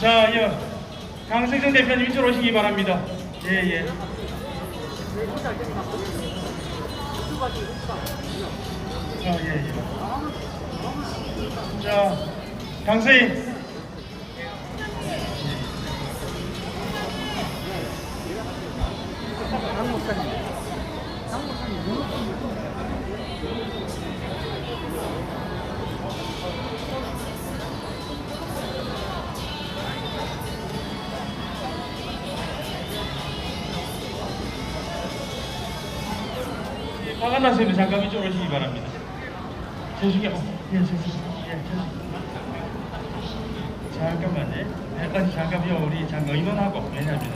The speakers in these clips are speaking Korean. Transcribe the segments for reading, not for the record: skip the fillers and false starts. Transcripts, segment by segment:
자, 강승정 대표님 이쪽으로 오시기 바랍니다. 예. 예. 자, 강서희. 박한나 선생님 잠깐 이쪽으로 오시기 바랍니다. 저쪽에, 잠깐만요. 잠깐만요. 우리 잠깐 의논하고, 왜냐하면,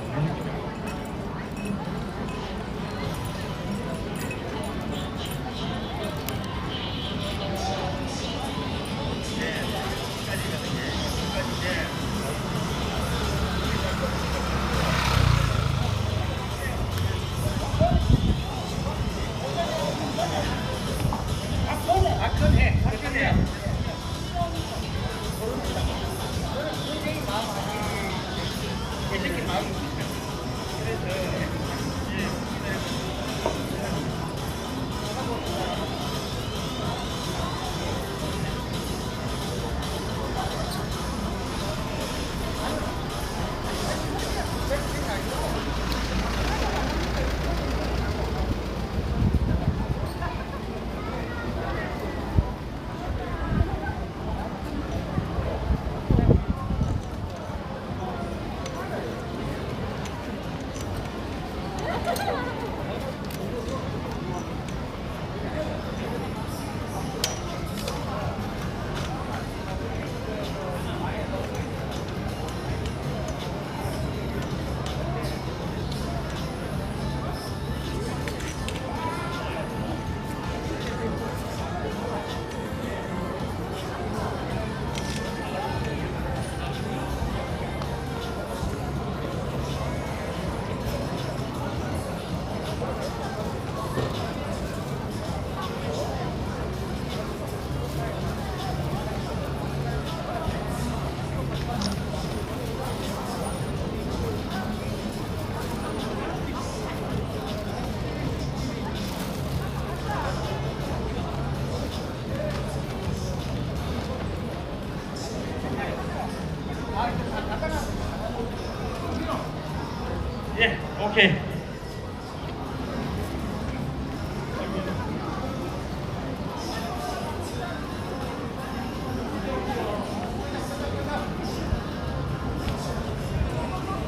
오케이.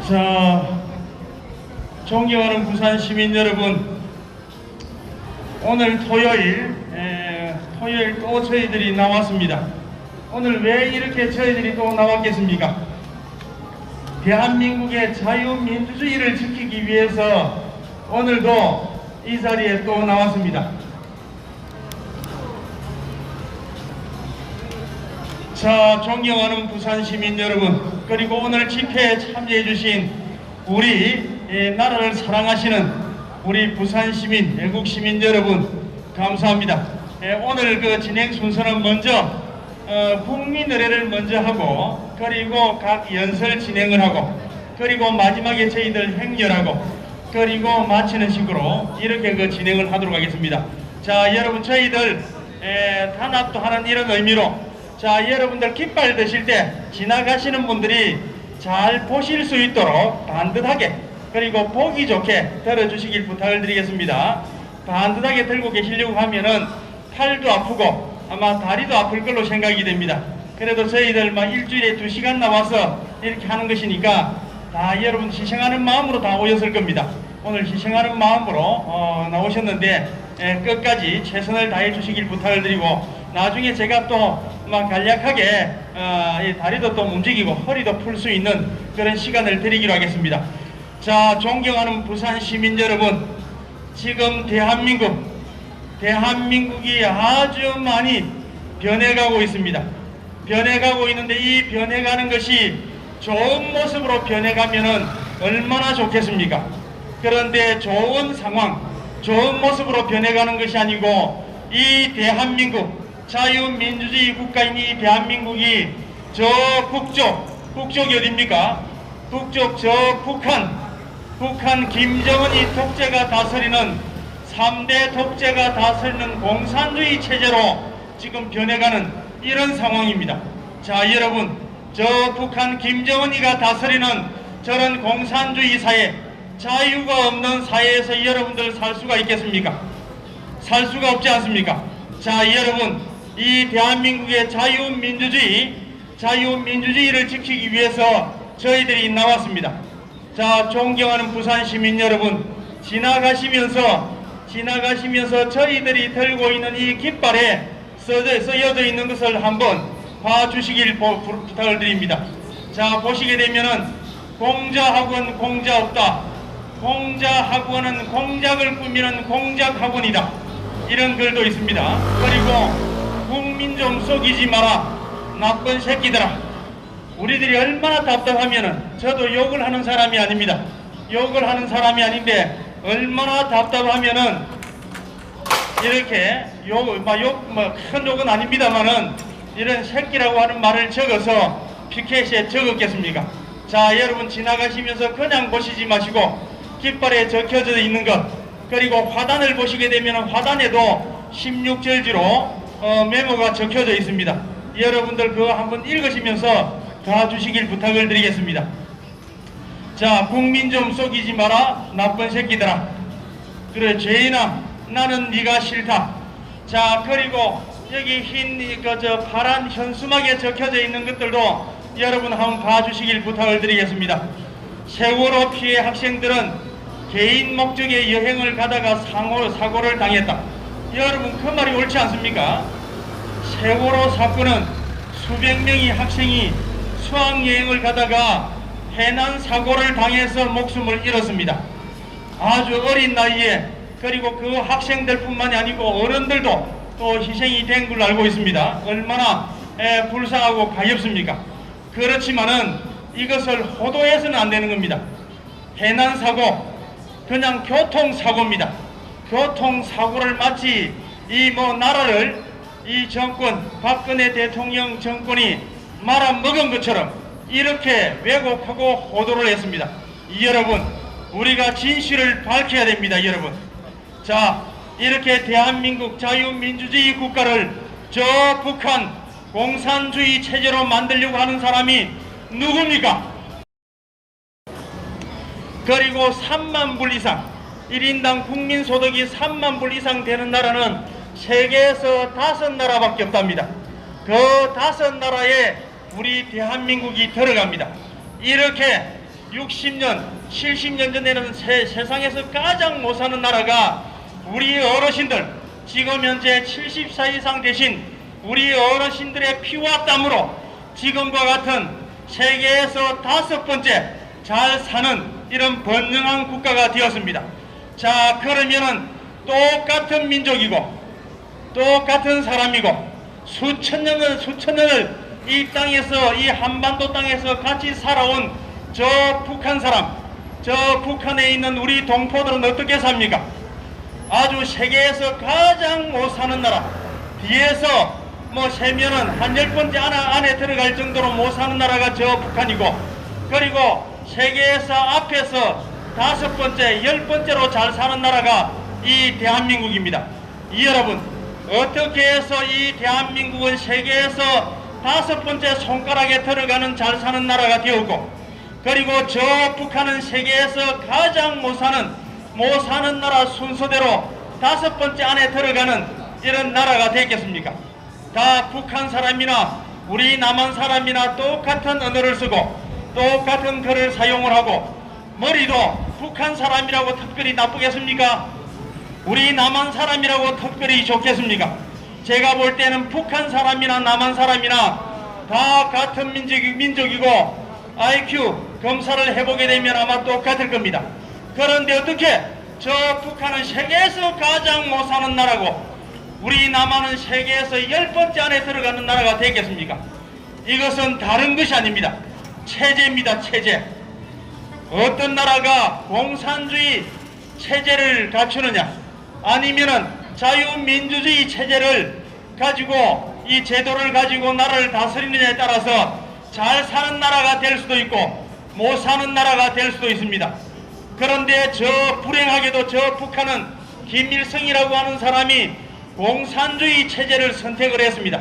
자, 존경하는 부산 시민 여러분, 오늘 토요일 또 저희들이 나왔습니다. 오늘 왜 이렇게 저희들이 또 나왔겠습니까? 대한민국의 자유민주주의를 지키기 위해서 오늘도 이 자리에 또 나왔습니다. 자, 존경하는 부산 시민 여러분, 그리고 오늘 집회에 참여해 주신 우리 나라를 사랑하시는 우리 부산 시민, 애국 시민 여러분, 감사합니다. 오늘 그 진행 순서는 먼저 국민 노래를 먼저 하고, 그리고 각 연설 진행을 하고, 그리고 마지막에 저희들 행렬하고, 그리고 마치는 식으로 이렇게 그 진행을 하도록 하겠습니다. 자, 여러분, 저희들 단합도 하는 이런 의미로, 자, 여러분들 깃발 드실 때 지나가시는 분들이 잘 보실 수 있도록 반듯하게, 그리고 보기 좋게 들어주시길 부탁을 드리겠습니다. 반듯하게 들고 계시려고 하면은 팔도 아프고 아마 다리도 아플 걸로 생각이 됩니다. 그래도 저희들 막 일주일에 2시간 나와서 이렇게 하는 것이니까 다 여러분 희생하는 마음으로 다 오셨을 겁니다. 오늘 희생하는 마음으로 나오셨는데 끝까지 최선을 다해 주시길 부탁을 드리고, 나중에 제가 또 막 간략하게 다리도 또 움직이고 허리도 풀 수 있는 그런 시간을 드리기로 하겠습니다. 자, 존경하는 부산 시민 여러분, 지금 대한민국이 아주 많이 변해가고 있습니다. 변해가고 있는데 이 변해가는 것이 좋은 모습으로 변해가면은 얼마나 좋겠습니까? 그런데 좋은 상황, 좋은 모습으로 변해가는 것이 아니고, 이 대한민국, 자유민주주의 국가인 이 대한민국이 저 북쪽 북쪽이 어딥니까? 북쪽 저 북한 김정은이 독재가 다스리는 3대 독재가 다스리는 공산주의 체제로 지금 변해가는 이런 상황입니다. 자, 여러분, 저 북한 김정은이가 다스리는 저런 공산주의 사회, 자유가 없는 사회에서 여러분들 살 수가 있겠습니까? 살 수가 없지 않습니까? 자, 여러분, 이 대한민국의 자유민주주의를 지키기 위해서 저희들이 나왔습니다. 자, 존경하는 부산 시민 여러분, 지나가시면서 저희들이 들고 있는 이 깃발에 쓰여져 있는 것을 한번 봐주시길 부탁을 드립니다. 자, 보시게 되면은 공자학원 공자 없다. 공자학원은 공작을 꾸미는 공작학원이다. 이런 글도 있습니다. 그리고 국민 좀 속이지 마라. 나쁜 새끼들아. 우리들이 얼마나 답답하면은, 저도 욕을 하는 사람이 아닙니다. 욕을 하는 사람이 아닌데 얼마나 답답하면은 이렇게 큰 욕은 아닙니다만은 이런 새끼라고 하는 말을 적어서 피켓에 적었겠습니까? 자, 여러분, 지나가시면서 그냥 보시지 마시고 깃발에 적혀져 있는 것, 그리고 화단을 보시게 되면 화단에도 16절지로 메모가 적혀져 있습니다. 여러분들 그거 한번 읽으시면서 봐주시길 부탁을 드리겠습니다. 자, 국민 좀 속이지 마라. 나쁜 새끼들아. 그래, 죄인아, 나는 네가 싫다. 자, 그리고 여기 파란 현수막에 적혀져 있는 것들도 여러분 한번 봐주시길 부탁을 드리겠습니다. 세월호 피해 학생들은 개인 목적의 여행을 가다가 사고를 당했다. 여러분, 그 말이 옳지 않습니까? 세월호 사건은 수백 명의 학생이 수학여행을 가다가 해난 사고를 당해서 목숨을 잃었습니다. 아주 어린 나이에. 그리고 그 학생들뿐만이 아니고 어른들도 또 희생이 된 걸로 알고 있습니다. 얼마나 불쌍하고 가엾습니까? 그렇지만은 이것을 호도해서는 안 되는 겁니다. 해난 사고, 그냥 교통사고입니다. 교통사고를 마치 나라를 이 정권, 박근혜 대통령 정권이 말아먹은 것처럼 이렇게 왜곡하고 호도를 했습니다. 여러분, 우리가 진실을 밝혀야 됩니다. 여러분, 자, 이렇게 대한민국 자유민주주의 국가를 저 북한 공산주의 체제로 만들려고 하는 사람이 누굽니까? 그리고 3만 불 이상, 1인당 국민소득이 3만 불 이상 되는 나라는 세계에서 5나라밖에 없답니다. 그 5나라에 우리 대한민국이 들어갑니다. 이렇게 60년, 70년 전에는 세상에서 가장 못 사는 나라가 우리 어르신들, 지금 현재 70살 이상 되신 우리 어르신들의 피와 땀으로 지금과 같은 세계에서 5번째 잘 사는 이런 번영한 국가가 되었습니다. 자, 그러면은 똑같은 민족이고 똑같은 사람이고 수천 년을 이 땅에서, 이 한반도 땅에서 같이 살아온 저 북한 사람, 저 북한에 있는 우리 동포들은 어떻게 삽니까? 아주 세계에서 가장 못 사는 나라, 뒤에서 세면은 한 10번째 안에 들어갈 정도로 못 사는 나라가 저 북한이고, 그리고 세계에서 앞에서 5번째, 10번째로 잘 사는 나라가 이 대한민국입니다. 여러분, 어떻게 해서 이 대한민국은 세계에서 5번째 손가락에 들어가는 잘 사는 나라가 되었고, 그리고 저 북한은 세계에서 가장 못 사는 나라 순서대로 5번째 안에 들어가는 이런 나라가 되겠습니까? 다 북한 사람이나 우리 남한 사람이나 똑같은 언어를 쓰고 똑같은 글을 사용을 하고, 머리도 북한 사람이라고 특별히 나쁘겠습니까? 우리 남한 사람이라고 특별히 좋겠습니까? 제가 볼 때는 북한 사람이나 남한 사람이나 다 같은 민족이고 IQ 검사를 해보게 되면 아마 똑같을 겁니다. 그런데 어떻게 저 북한은 세계에서 가장 못 사는 나라고 우리 남한은 세계에서 10번째 안에 들어가는 나라가 되겠습니까? 이것은 다른 것이 아닙니다. 체제입니다. 체제. 어떤 나라가 공산주의 체제를 갖추느냐, 아니면은 자유민주주의 체제를 가지고 이 제도를 가지고 나라를 다스리느냐에 따라서 잘 사는 나라가 될 수도 있고 못 사는 나라가 될 수도 있습니다. 그런데 저 불행하게도 저 북한은 김일성이라고 하는 사람이 공산주의 체제를 선택을 했습니다.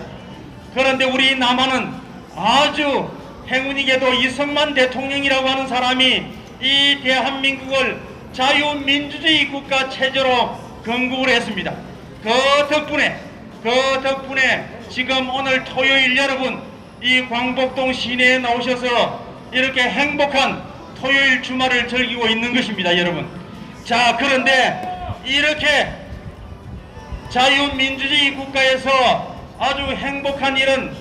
그런데 우리 남한은 아주 행운이게도 이승만 대통령이라고 하는 사람이 이 대한민국을 자유민주주의 국가 체제로 건국을 했습니다. 그 덕분에 지금 오늘 토요일 여러분 이 광복동 시내에 나오셔서 이렇게 행복한 토요일 주말을 즐기고 있는 것입니다, 여러분. 자, 그런데 이렇게 자유민주주의 국가에서 아주 행복한 이런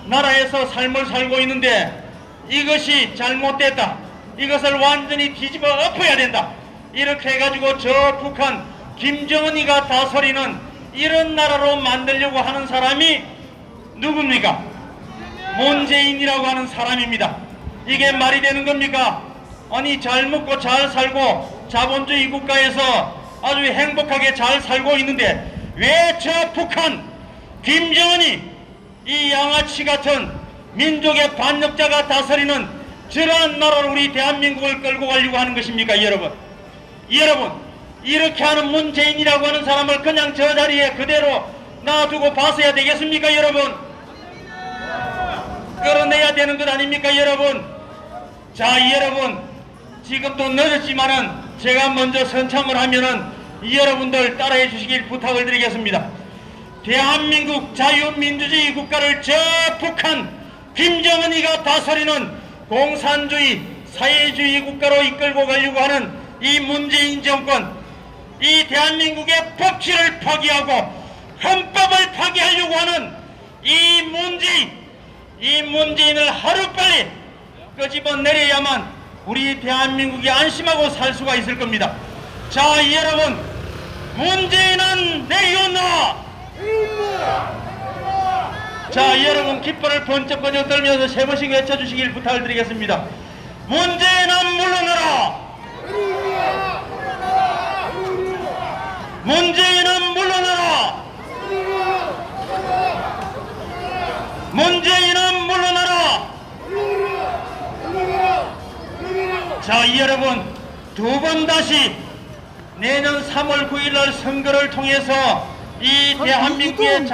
나라에서 삶을 살고 있는데 이것이 잘못됐다, 이것을 완전히 뒤집어 엎어야 된다, 이렇게 해가지고 저 북한 김정은이가 다스리는 이런 나라로 만들려고 하는 사람이 누굽니까? 문재인이라고 하는 사람입니다. 이게 말이 되는 겁니까? 아니, 잘 먹고 잘 살고 자본주의 국가에서 아주 행복하게 잘 살고 있는데 왜 저 북한 김정은이 이 양아치 같은 민족의 반역자가 다스리는 저러한 나라로 우리 대한민국을 끌고 가려고 하는 것입니까? 여러분, 이렇게 하는 문재인이라고 하는 사람을 그냥 저 자리에 그대로 놔두고 봐서야 되겠습니까? 여러분, 끌어내야 되는 것 아닙니까? 여러분. 자, 여러분, 지금도 늦었지만은 제가 먼저 선창을 하면은 여러분들 따라해 주시길 부탁을 드리겠습니다. 대한민국 자유민주주의 국가를 저 북한 김정은이가 다스리는 공산주의 사회주의 국가로 이끌고 가려고 하는 이 문재인 정권, 이 대한민국의 법치를 파기하고 헌법을 파기하려고 하는 이 문재인을 하루빨리 끄집어내려야만 우리 대한민국이 안심하고 살 수가 있을 겁니다. 자, 여러분, 문재인은 내려놓아! 자, 여러분, 깃발을 번쩍번쩍 들면서 세 번씩 외쳐주시길 부탁을 드리겠습니다. 문재인은 물러나라! 문재인은 물러나라! 문재인은 물러나라! 자, 여러분, 두 번 다시 내년 3월 9일날 선거를 통해서 이 대한민국의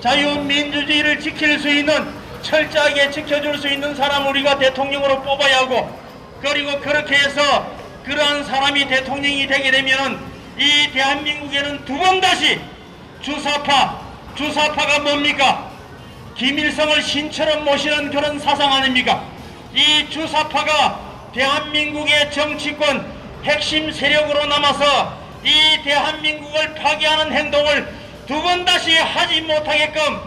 자유민주주의를 지킬 수 있는, 철저하게 지켜줄 수 있는 사람을 우리가 대통령으로 뽑아야 하고, 그리고 그렇게 해서 그러한 사람이 대통령이 되게 되면 이 대한민국에는 두 번 다시 주사파가 뭡니까? 김일성을 신처럼 모시는 그런 사상 아닙니까? 이 주사파가 대한민국의 정치권 핵심 세력으로 남아서 이 대한민국을 파괴하는 행동을 두 번 다시 하지 못하게끔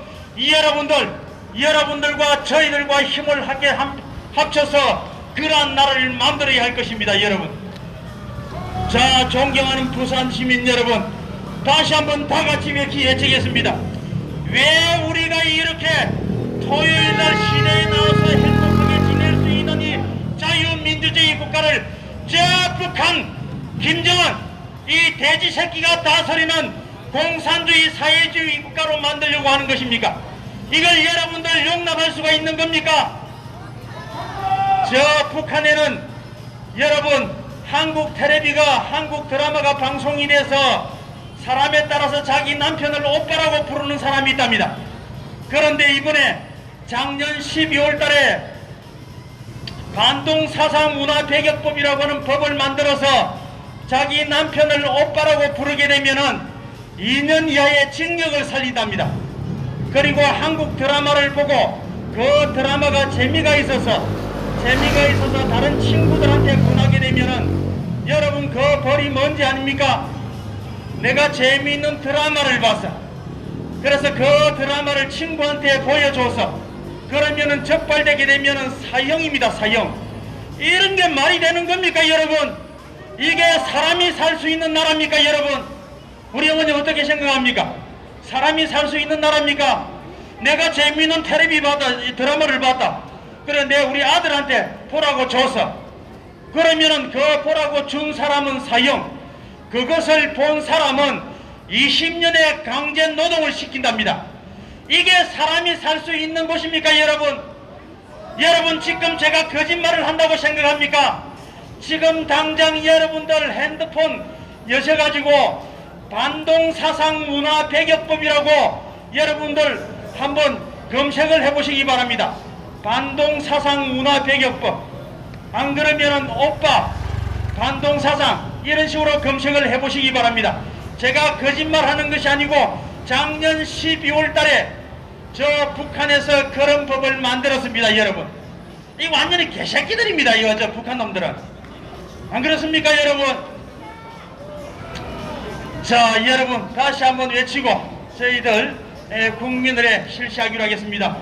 여러분들과 저희들과 힘을 함께 합쳐서 그러한 나라를 만들어야 할 것입니다, 여러분. 자, 존경하는 부산 시민 여러분, 다시 한번 다 같이 외치겠습니다. 왜 우리가 이렇게 토요일날 시내에 나와서 행복하게 지낼 수 있는 이 자유민주주의 국가를 저 북한 김정은 이 돼지 새끼가 다스리는 공산주의 사회주의 국가로 만들려고 하는 것입니까? 이걸 여러분들 용납할 수가 있는 겁니까? 저 북한에는 여러분, 한국 텔레비가, 한국 드라마가 방송이 돼서 사람에 따라서 자기 남편을 오빠라고 부르는 사람이 있답니다. 그런데 이번에 작년 12월 달에 반동사상문화배격법이라고 하는 법을 만들어서 자기 남편을 오빠라고 부르게 되면은 2년 이하의 징역을 살린답니다. 그리고 한국 드라마를 보고 그 드라마가 재미가 있어서 다른 친구들한테 권하게 되면은 여러분, 그 벌이 뭔지 아닙니까? 내가 재미있는 드라마를 봤어. 그래서 그 드라마를 친구한테 보여줘서 그러면은 적발되게 되면은 사형입니다, 사형. 이런 게 말이 되는 겁니까, 여러분? 이게 사람이 살 수 있는 나라입니까, 여러분? 우리 어머니 어떻게 생각합니까? 사람이 살 수 있는 나라입니까? 내가 재미있는 드라마를 봤다. 그래, 내 우리 아들한테 보라고 줬어. 그러면은 그 보라고 준 사람은 사형, 그것을 본 사람은 20년의 강제 노동을 시킨답니다. 이게 사람이 살 수 있는 곳입니까, 여러분? 여러분, 지금 제가 거짓말을 한다고 생각합니까? 지금 당장 여러분들 핸드폰 여셔가지고 반동사상문화배격법이라고 여러분들 한번 검색을 해보시기 바랍니다. 반동사상문화배격법. 안 그러면은 오빠, 반동사상 이런 식으로 검색을 해보시기 바랍니다. 제가 거짓말하는 것이 아니고 작년 12월 달에 저 북한에서 그런 법을 만들었습니다. 여러분, 이 완전히 개새끼들입니다. 이거 저 북한 놈들은. 안 그렇습니까, 여러분? 자, 여러분 다시 한번 외치고 저희들 국민들에 실시하기로 하겠습니다.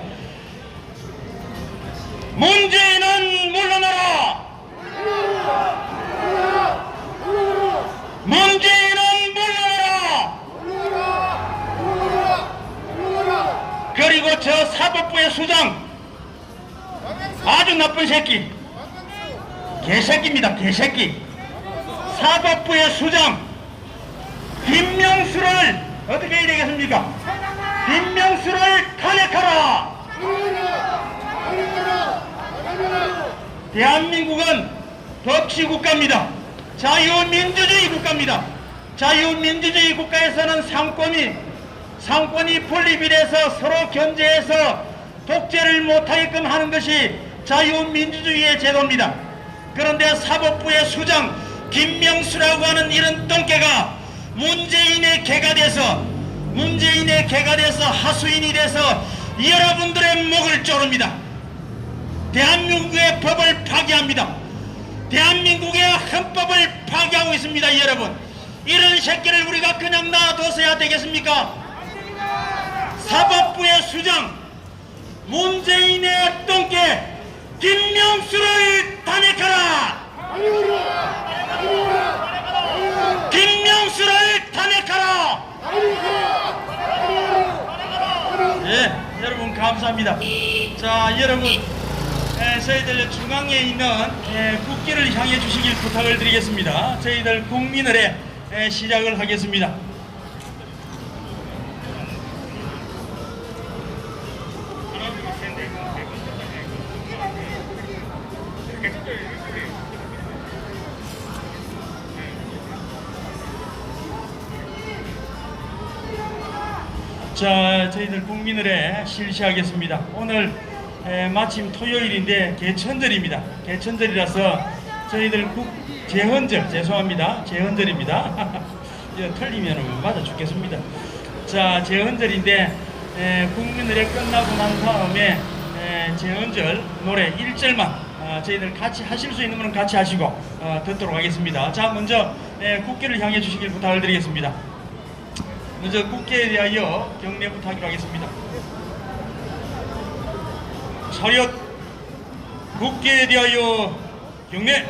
문재인은 물러나라! 문재인은 물러나라! 그리고 저 사법부의 수장, 아주 나쁜 새끼, 개새끼입니다. 개새끼. 사법부의 수장 김명수를 어떻게 해야 되겠습니까? 김명수를 탄핵하라! 대한민국은 법치국가입니다. 자유민주주의 국가입니다. 자유민주주의 국가에서는 상권이 분립이 돼서 서로 견제해서 독재를 못하게끔 하는 것이 자유민주주의의 제도입니다. 그런데 사법부의 수장 김명수라고 하는 이런 똥개가 문재인의 개가 돼서 하수인이 돼서 여러분들의 목을 조릅니다. 대한민국의 법을 파괴합니다. 대한민국의 헌법을 파괴하고 있습니다. 여러분, 이런 새끼를 우리가 그냥 놔둬서야 되겠습니까? 사법부의 수장 문재인의 똥개 김명수를 탄핵하라! 김명수를 탄핵하라! 예, 여러분 감사합니다. 자, 여러분 저희들 중앙에 있는 국기를 향해 주시길 부탁을 드리겠습니다. 저희들 국민의례 시작을 하겠습니다. 자, 저희들 국민의례 실시하겠습니다. 오늘 마침 토요일인데 개천절입니다. 개천절이라서 저희들 제헌절, 죄송합니다. 제헌절입니다. 틀리면 맞아 죽겠습니다. 자, 제헌절인데 국민의례 끝나고 난 다음에 제헌절 노래 1절만 저희들 같이 하실 수 있는 분은 같이 하시고 듣도록 하겠습니다. 자, 먼저 국기를 향해 주시길 부탁을 드리겠습니다. 먼저 국기에 대하여 경례부터 하기로 하겠습니다. 차렷! 국기에 대하여 경례!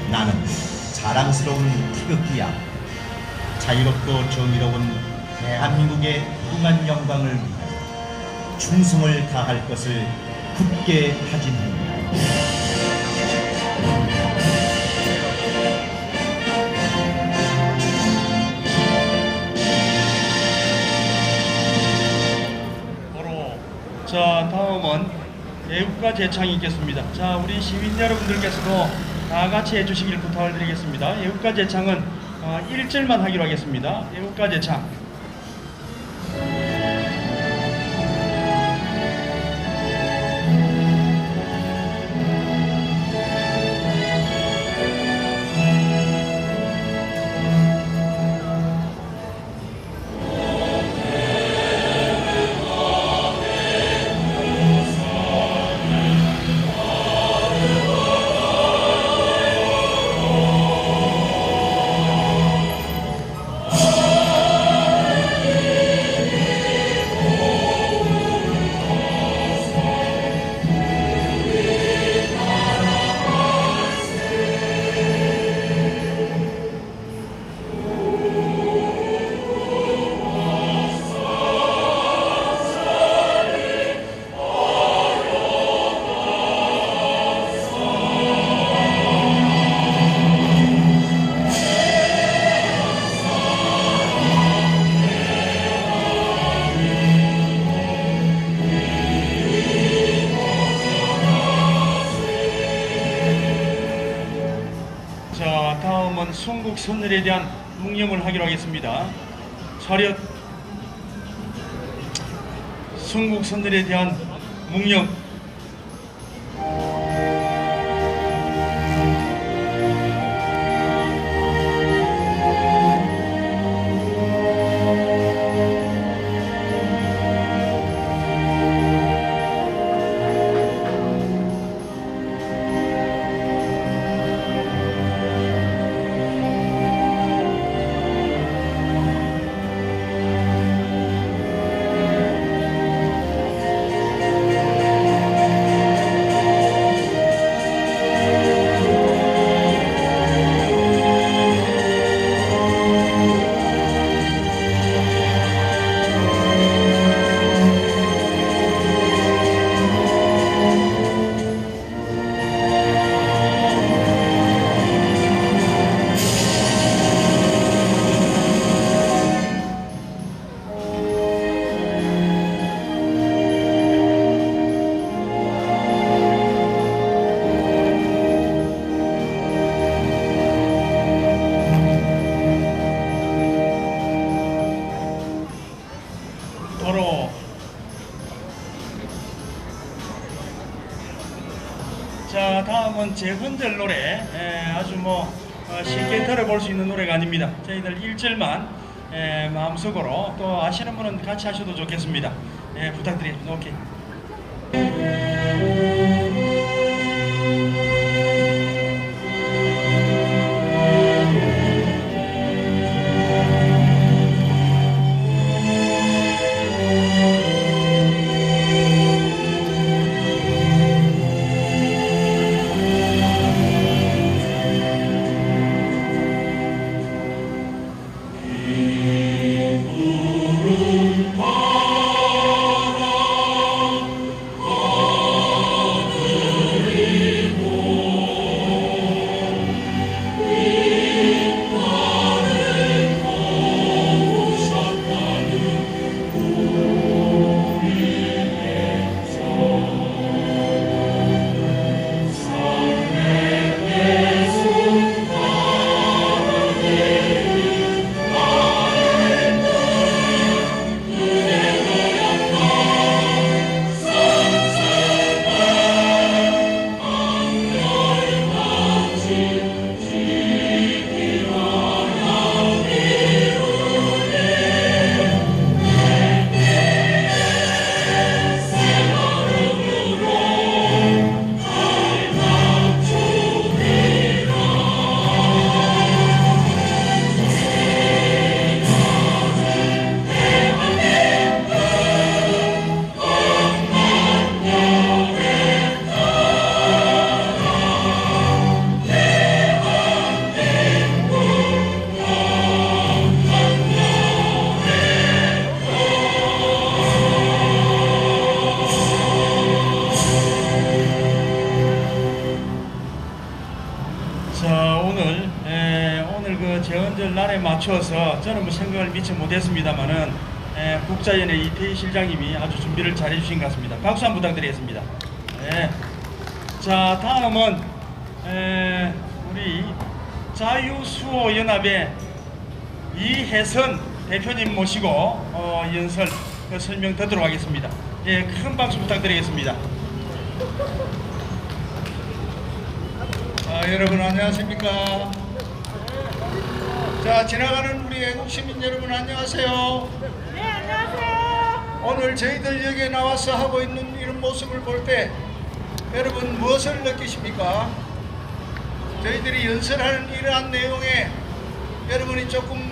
나는 자랑스러운 태극기야. 자유롭고 정의로운 대한민국의 무궁한 영광을 위해 충성을 다할 것을 굳게 다짐합니다. 자, 다음은 애국가 제창이 있겠습니다. 자, 우리 시민 여러분들께서도 다 같이 해주시길 부탁을 드리겠습니다. 애국가 제창은 1절만 하기로 하겠습니다. 애국가 제창. 다음은 순국 선열에 대한 묵념을 하기로 하겠습니다. 차렷. 순국 선열에 대한 묵념. 도로. 자, 다음은 재헌절 노래. 아주 쉽게 들어볼 수 있는 노래가 아닙니다. 저희들 1절만 마음속으로, 또 아시는 분은 같이 하셔도 좋겠습니다. 부탁드리겠습니다. 오케이. 자, 오늘 그 재헌절 날에 맞춰서 저는 생각을 미처 못했습니다만은 국자연의 이태희 실장님이 아주 준비를 잘 해주신 것 같습니다. 박수 한번 부탁드리겠습니다. 자, 다음은 우리 자유수호연합의 이혜선 대표님 모시고 연설 설명 듣도록 하겠습니다. 큰 박수 부탁드리겠습니다. 여러분 안녕하십니까? 자, 지나가는 우리 애국 시민 여러분 안녕하세요. 네, 안녕하세요. 오늘 저희들 여기에 나와서 하고 있는 이런 모습을 볼 때 여러분 무엇을 느끼십니까? 저희들이 연설하는 이러한 내용에 여러분이 조금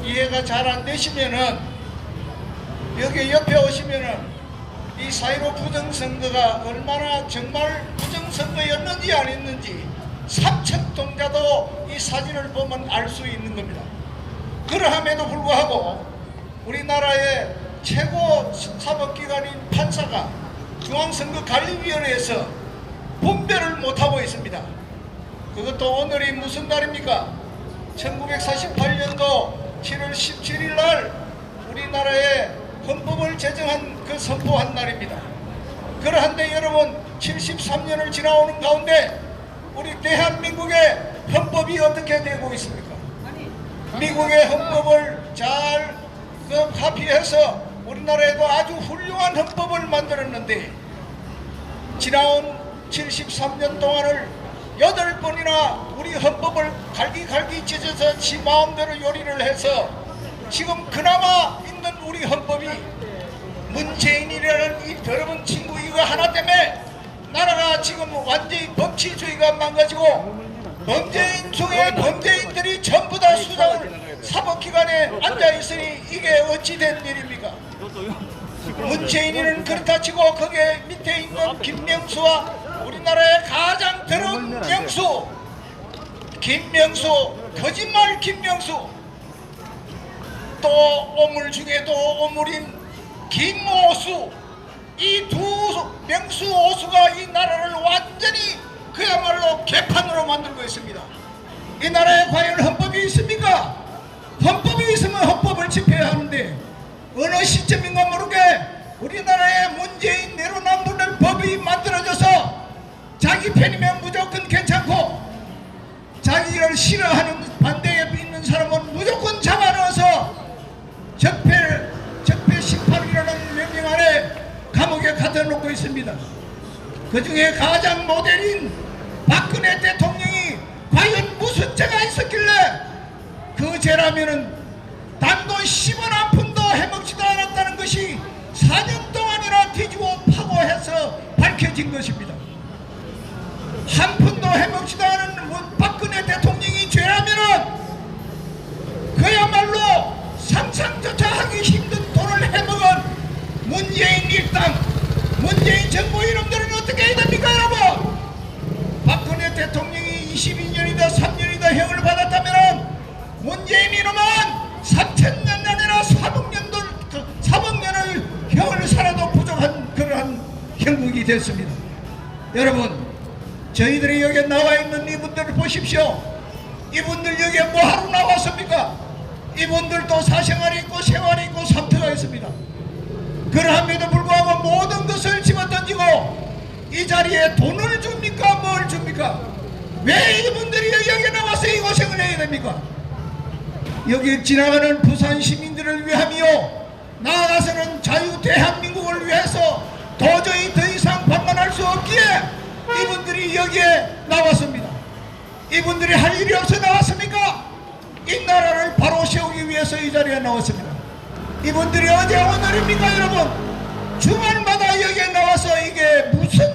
이해가 잘 안 되시면은 여기 옆에 오시면은 이 4.15 부정선거가 얼마나 정말 부정선거였는지 아니었는지 삼척동자도 이 사진을 보면 알 수 있는 겁니다. 그러함에도 불구하고 우리나라의 최고 사법기관인 판사가 중앙선거관리위원회에서 분별을 못하고 있습니다. 그것도 오늘이 무슨 날입니까? 1948년도 7월 17일 날 우리나라의 헌법을 제정한 그 선포한 날입니다. 그러한데 여러분 73년을 지나오는 가운데 우리 대한민국의 헌법이 어떻게 되고 있습니까? 미국의 헌법을 잘 카피해서 우리나라에도 아주 훌륭한 헌법을 만들었는데 지나온 73년 동안을 8번이나 우리 헌법을 갈기갈기 찢어서 지 마음대로 요리를 해서 지금 그나마 있는 우리 헌법이 문재인이라는 이 더러운 친구 이거 하나 때문에 나라가 지금 완전히 법치주의가 망가지고 범죄인 중에 범죄인들이 전부 다 수장을 사법기관에 앉아있으니 이게 어찌된 일입니까? 문재인이는 그렇다 치고 거기에 밑에 있는 김명수와 우리나라의 가장 더러운 명수 김명수 거짓말 김명수 또 오물 중에도 오물인 김오수 이 두 명수 오수가 이 나라를 완전히 그야말로 개판으로 만들고 있습니다. 이 나라에 과연 헌법이 있습니까? 헌법이 있으면 헌법을 집행해야 하는데 어느 시점인가 모르게 우리나라에 문재인 내로남불의 법이 만들어져서 자기 편이면 무조건 괜찮고 자기를 싫어하는 반대에 있는 사람은 무조건 잡아넣어서 적폐 심판이라는 명령 아래 감옥에 가둬놓고 있습니다. 그 중에 가장 모델인 박근혜 대통령이 과연 무슨 죄가 있었길래 그 죄라면은 단돈 10원 한 푼도 해먹지도 않았다는 것이 4년 동안이나 뒤지고 파고해서 밝혀진 것입니다. 한 푼도 해먹지도 않은 박근혜 대통령이 죄라면은 그야말로 상상조차 하기 힘든 돈을 해먹은 문재인 일당, 문재인 정부 이놈들은 어떻게 해야 됩니까 여러분? 박근혜 대통령이 22년이다 3년이다 형을 받았다면 문재인 이놈은 3,000년 아니라 3억년을 형을 살아도 부족한 그러한 형국이 됐습니다. 여러분 저희들이 여기에 나와 있는 이분들을 보십시오. 이분들 여기에 뭐하러 나왔습니까? 이분들도 사생활이 있고 생활이 있고 상태가 있습니다. 그러함에도 불구하고 모든 것을 집어던지고 이 자리에 돈을 줍니까? 뭘 줍니까? 왜 이분들이 여기에 나와서 이 고생을 해야 됩니까? 여기 지나가는 부산 시민들을 위하며 나아가서는 자유 대한민국을 위해서 도저히 더 이상 방관할 수 없기에 이분들이 여기에 나왔습니다. 이분들이 할 일이 없어 나왔습니까? 이 나라를 바로 세우기 위해서 이 자리에 나왔습니다. 이분들이 어제 오늘입니까 여러분? 주말마다 여기에 나와서 이게 무슨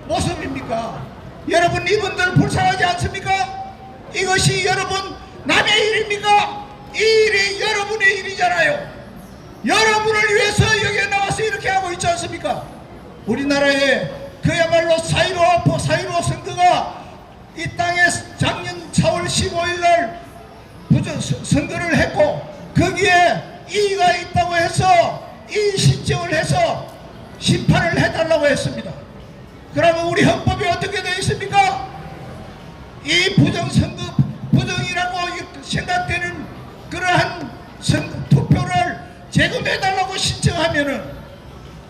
모습입니까? 여러분 이분들 불쌍하지 않습니까? 이것이 여러분 남의 일입니까? 이 일이 여러분의 일이잖아요. 여러분을 위해서 여기에 나와서 이렇게 하고 있지 않습니까? 우리나라에 그야말로 4.15 선거가 이 땅에 작년 4월 15일 날 선거를 했고 거기에 이의가 있다고 해서 이 신청을 해서 심판을 해달라고 했습니다. 그러면 우리 헌법이 어떻게 되어 있습니까? 이 부정이라고 생각되는 그러한 투표를 재검해달라고 신청하면은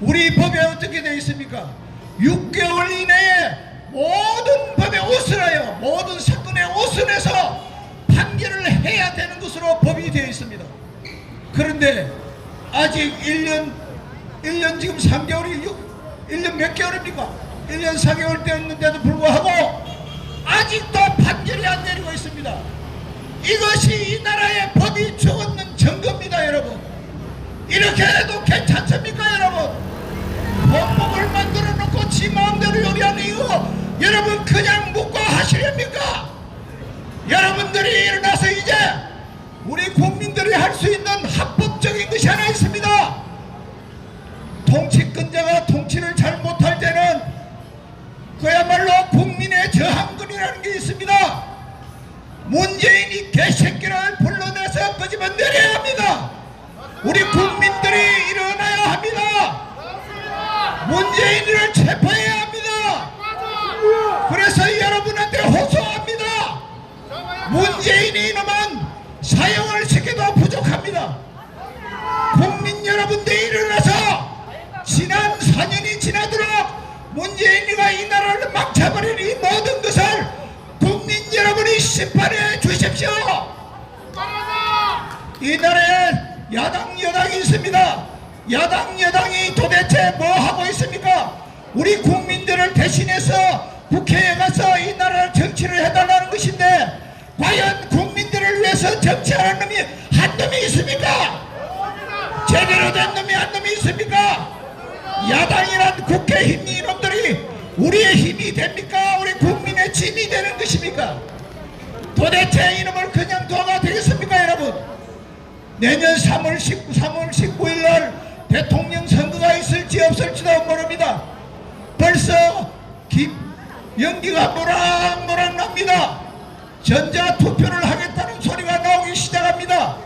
우리 법에 어떻게 되어 있습니까? 6개월 이내에 모든 법에 오선하여 모든 사건에 오선해서 판결을 해야 되는 것으로 법이 되어 있습니다. 그런데 아직 1년 지금 3개월이 1년 몇 개월입니까? 1년 4개월 되었는데도 불구하고 아직도 판결이 안 내리고 있습니다. 이것이 이 나라의 법이 죽었는 증거입니다 여러분. 이렇게 해도 괜찮습니까 여러분? 헌법을 만들어 놓고 지 마음대로 요리하는 이거 여러분 그냥 묵고 하시렵니까? 여러분들이 일어나서 이제 우리 국민들이 할 수 있는 합법적인 것이 하나 있습니다. 통치권자가 통치를 잘 못할 때는 그야말로 국민의 저항권이라는 게 있습니다. 문재인이 개새끼를 불러내서 거짓말 내려야 합니다. 우리 국민들이 일어나야 합니다. 문재인을 체포해야 합니다. 그래서 여러분한테 호소합니다. 문재인이 이놈은 사형을 시켜도 부족합니다. 국민 여러분들이 일어나서 지난 4년이 지나도록 문재인이가 이 나라를 망쳐버린 이 모든 것을 국민 여러분이 심판해 주십시오. 이 나라에 야당 여당이 있습니다. 야당 여당이 도대체 뭐 하고 있습니까? 우리 국민들을 대신해서 국회에 가서 이 나라를 정치를 해달라는 것인데 과연 국민들을 위해서 정치하는 놈이 한 놈이 있습니까? 제대로 된 놈이 한 놈이 있습니까? 야당이란 국회 힘이 이놈들이 우리의 힘이 됩니까? 우리 국민의 짐이 되는 것입니까? 도대체 이놈을 그냥 둬가 되겠습니까 여러분? 내년 3월 19일 날 대통령 선거가 있을지 없을지도 모릅니다. 벌써 연기가 모락모락 납니다. 전자투표를 하겠다는 소리가 나오기 시작합니다.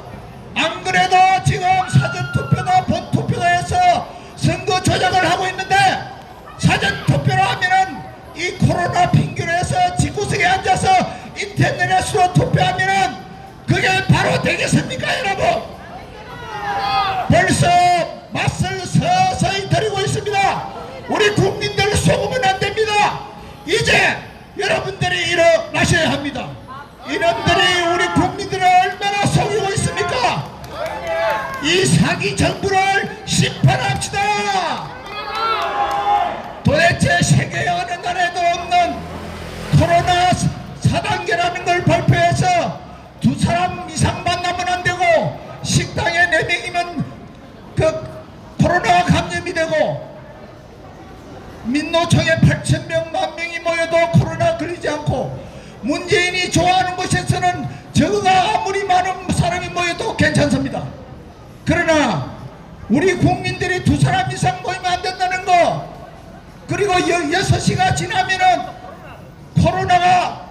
안 그래도 지금 사전투표나 본투표나 해서 선거 조작을 하고 있는데 사전투표를 하면은 이 코로나 핑계로 해서 집구석에 앉아서 인터넷으로 투표하면은 그게 바로 되겠습니까 여러분? 벌써 맛을 서서히 들이고 있습니다. 우리 국민들 속으면 안 됩니다. 이제 여러분들이 일어나셔야 합니다. 이놈들이 우리 국민들을 얼마나 속이고 있습니까? 이 사기 정부를 심판합시다. 도대체 세계 어느 나라에도 없는 코로나 4단계라는 걸 발표해서 2사람 이상 만나면 안 되고 식당에 4명이면 그 코로나 감염이 되고 민노총에 8,000명, 10,000명이 모여도 코로나 걸리지 않고 문재인이 좋아하는 곳에서는 저가 아무리 많은 사람이 모여도 괜찮습니다. 그러나 우리 국민들이 2사람 이상 모이면 안 된다는 거, 그리고 6시가 지나면은 코로나가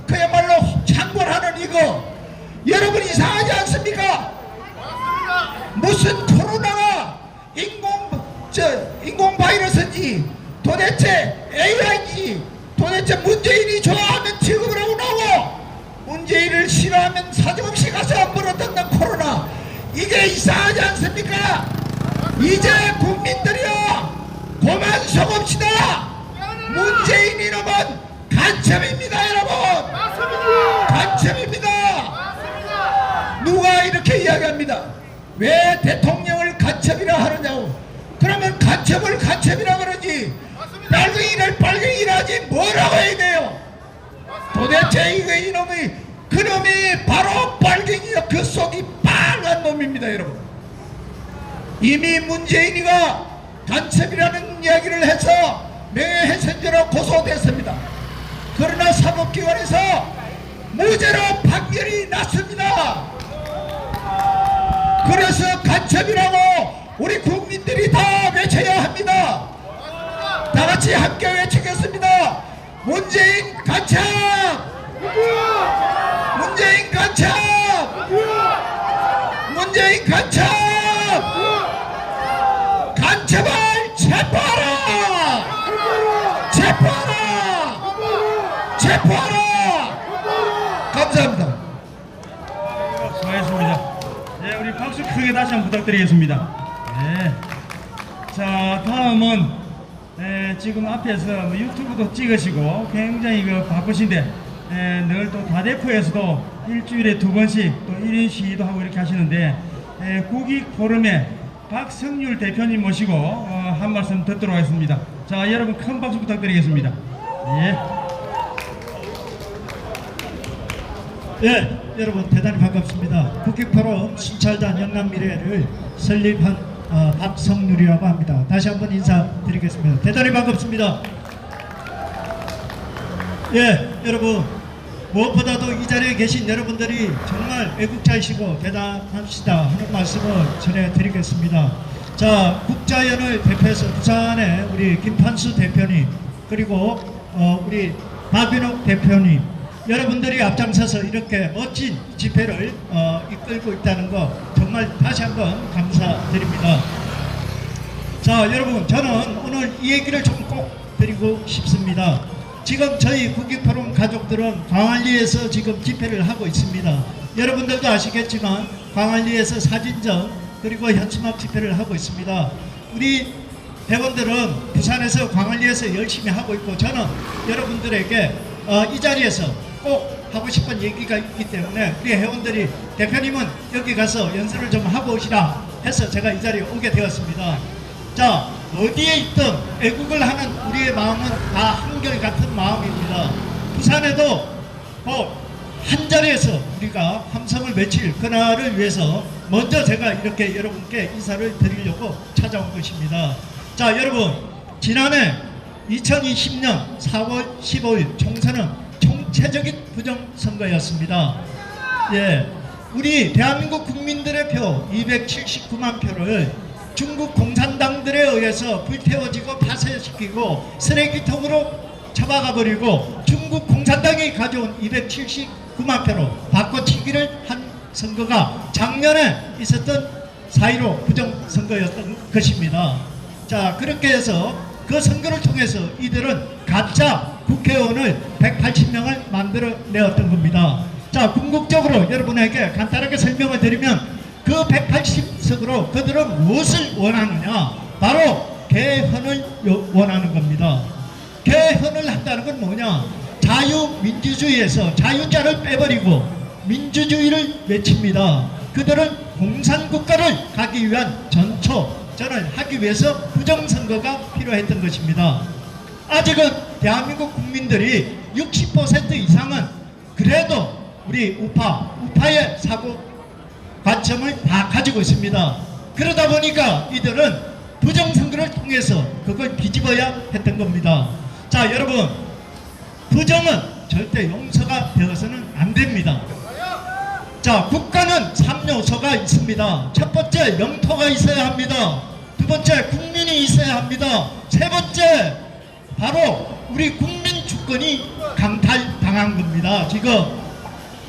그야말로 창궐하는 이거 여러분 이상하지 않습니까? 무슨 코로나가 인공 바이러스인지 도대체 AI인지 도대체 문재인이 좋아하는 취급을 하고 나오고 문재인을 싫어하면 사정없이 가서 물어뜯는 코로나, 이게 이상하지 않습니까? 이제 국민들이요 그만 속읍시다. 문재인 이놈은 간첩입니다 여러분. 간첩입니다. 누가 이렇게 이야기합니다. 왜 대통령을 간첩이라 하느냐고. 그러면 간첩을 간첩이라 그러지 빨갱이를 빨갱이라 하지 뭐라고 해야 돼요? 도대체 이거 이놈이 그놈이 바로 빨갱이요. 그 속이 빨간 놈입니다 여러분. 이미 문재인이가 간첩이라는 이야기를 해서 명예훼손죄로 고소됐습니다. 그러나 사법기관에서 무죄로 판결이 났습니다. 그래서 간첩이라고 우리 국민들이 다 외쳐야 합니다. 다 같이 함께 외치겠습니다. 문재인 간첩! 문재인 간첩! 문재인 간첩! 간첩을 체포하라! 체포하라! 체포하라! 감사합니다. 수고하셨습니다. 네, 우리 박수 크게 다시 한번 부탁드리겠습니다. 네. 자, 다음은 지금 앞에서 뭐 유튜브도 찍으시고 굉장히 바쁘신데 늘 또 다대포에서도 일주일에 2번씩 또 1인 시위도 하고 이렇게 하시는데 국익 포럼의 박성률 대표님 모시고 한 말씀 듣도록 하겠습니다. 자, 여러분 큰 박수 부탁드리겠습니다. 예. 네, 여러분 대단히 반갑습니다. 국익포럼 순찰단 영남미래를 설립한 박성률이라고 합니다. 다시 한번 인사드리겠습니다. 대단히 반갑습니다. 예, 여러분 무엇보다도 이 자리에 계신 여러분들이 정말 애국자이시고 대단하시다 하는 말씀을 전해드리겠습니다. 자, 국자연을 대표해서 부산의 우리 김판수 대표님 그리고 우리 박윤옥 대표님 여러분들이 앞장서서 이렇게 멋진 집회를 이끌고 있다는 거 정말 다시 한번 감사드립니다. 자, 여러분 저는 오늘 이 얘기를 좀 꼭 드리고 싶습니다. 지금 저희 국익포럼 가족들은 광안리에서 지금 집회를 하고 있습니다. 여러분들도 아시겠지만 광안리에서 사진전 그리고 현수막 집회를 하고 있습니다. 우리 회원들은 부산에서 광안리에서 열심히 하고 있고 저는 여러분들에게 이 자리에서 꼭 하고 싶은 얘기가 있기 때문에 우리 회원들이 대표님은 여기 가서 연설을 좀 하고 오시라 해서 제가 이 자리에 오게 되었습니다. 자, 어디에 있든 애국을 하는 우리의 마음은 다 한결같은 마음입니다. 부산에도 한 자리에서 우리가 함성을 외칠 그날을 위해서 먼저 제가 이렇게 여러분께 인사를 드리려고 찾아온 것입니다. 자, 여러분, 지난해 2020년 4월 15일 총선은 총체적인 부정선거였습니다. 예, 우리 대한민국 국민들의 표 279만 표를 중국 공산당들에 의해서 불태워지고 파쇄시키고 쓰레기통으로 처박아 버리고 중국 공산당이 가져온 279만 표로 바꿔치기를 한 선거가 작년에 있었던 4.15 부정선거였던 것입니다. 자, 그렇게 해서 그 선거를 통해서 이들은 가짜 국회의원을 180명을 만들어내었던 겁니다. 자, 궁극적으로 여러분에게 간단하게 설명을 드리면 그 180석으로 그들은 무엇을 원하느냐? 바로 개헌을 원하는 겁니다. 개헌을 한다는 건 뭐냐? 자유민주주의에서 자유자를 빼버리고 민주주의를 외칩니다. 그들은 공산국가를 가기 위한 전을 하기 위해서 부정선거가 필요했던 것입니다. 아직은 대한민국 국민들이 60% 이상은 그래도 우리 우파의 사고 관점을 다 가지고 있습니다. 그러다 보니까 이들은 부정선거를 통해서 그걸 뒤집어야 했던 겁니다. 자, 여러분, 부정은 절대 용서가 되어서는 안 됩니다. 자, 국가는 3요소가 있습니다. 첫 번째, 영토가 있어야 합니다. 두 번째, 국민이 있어야 합니다. 세 번째, 바로 우리 국민 주권이 강탈당한 겁니다. 지금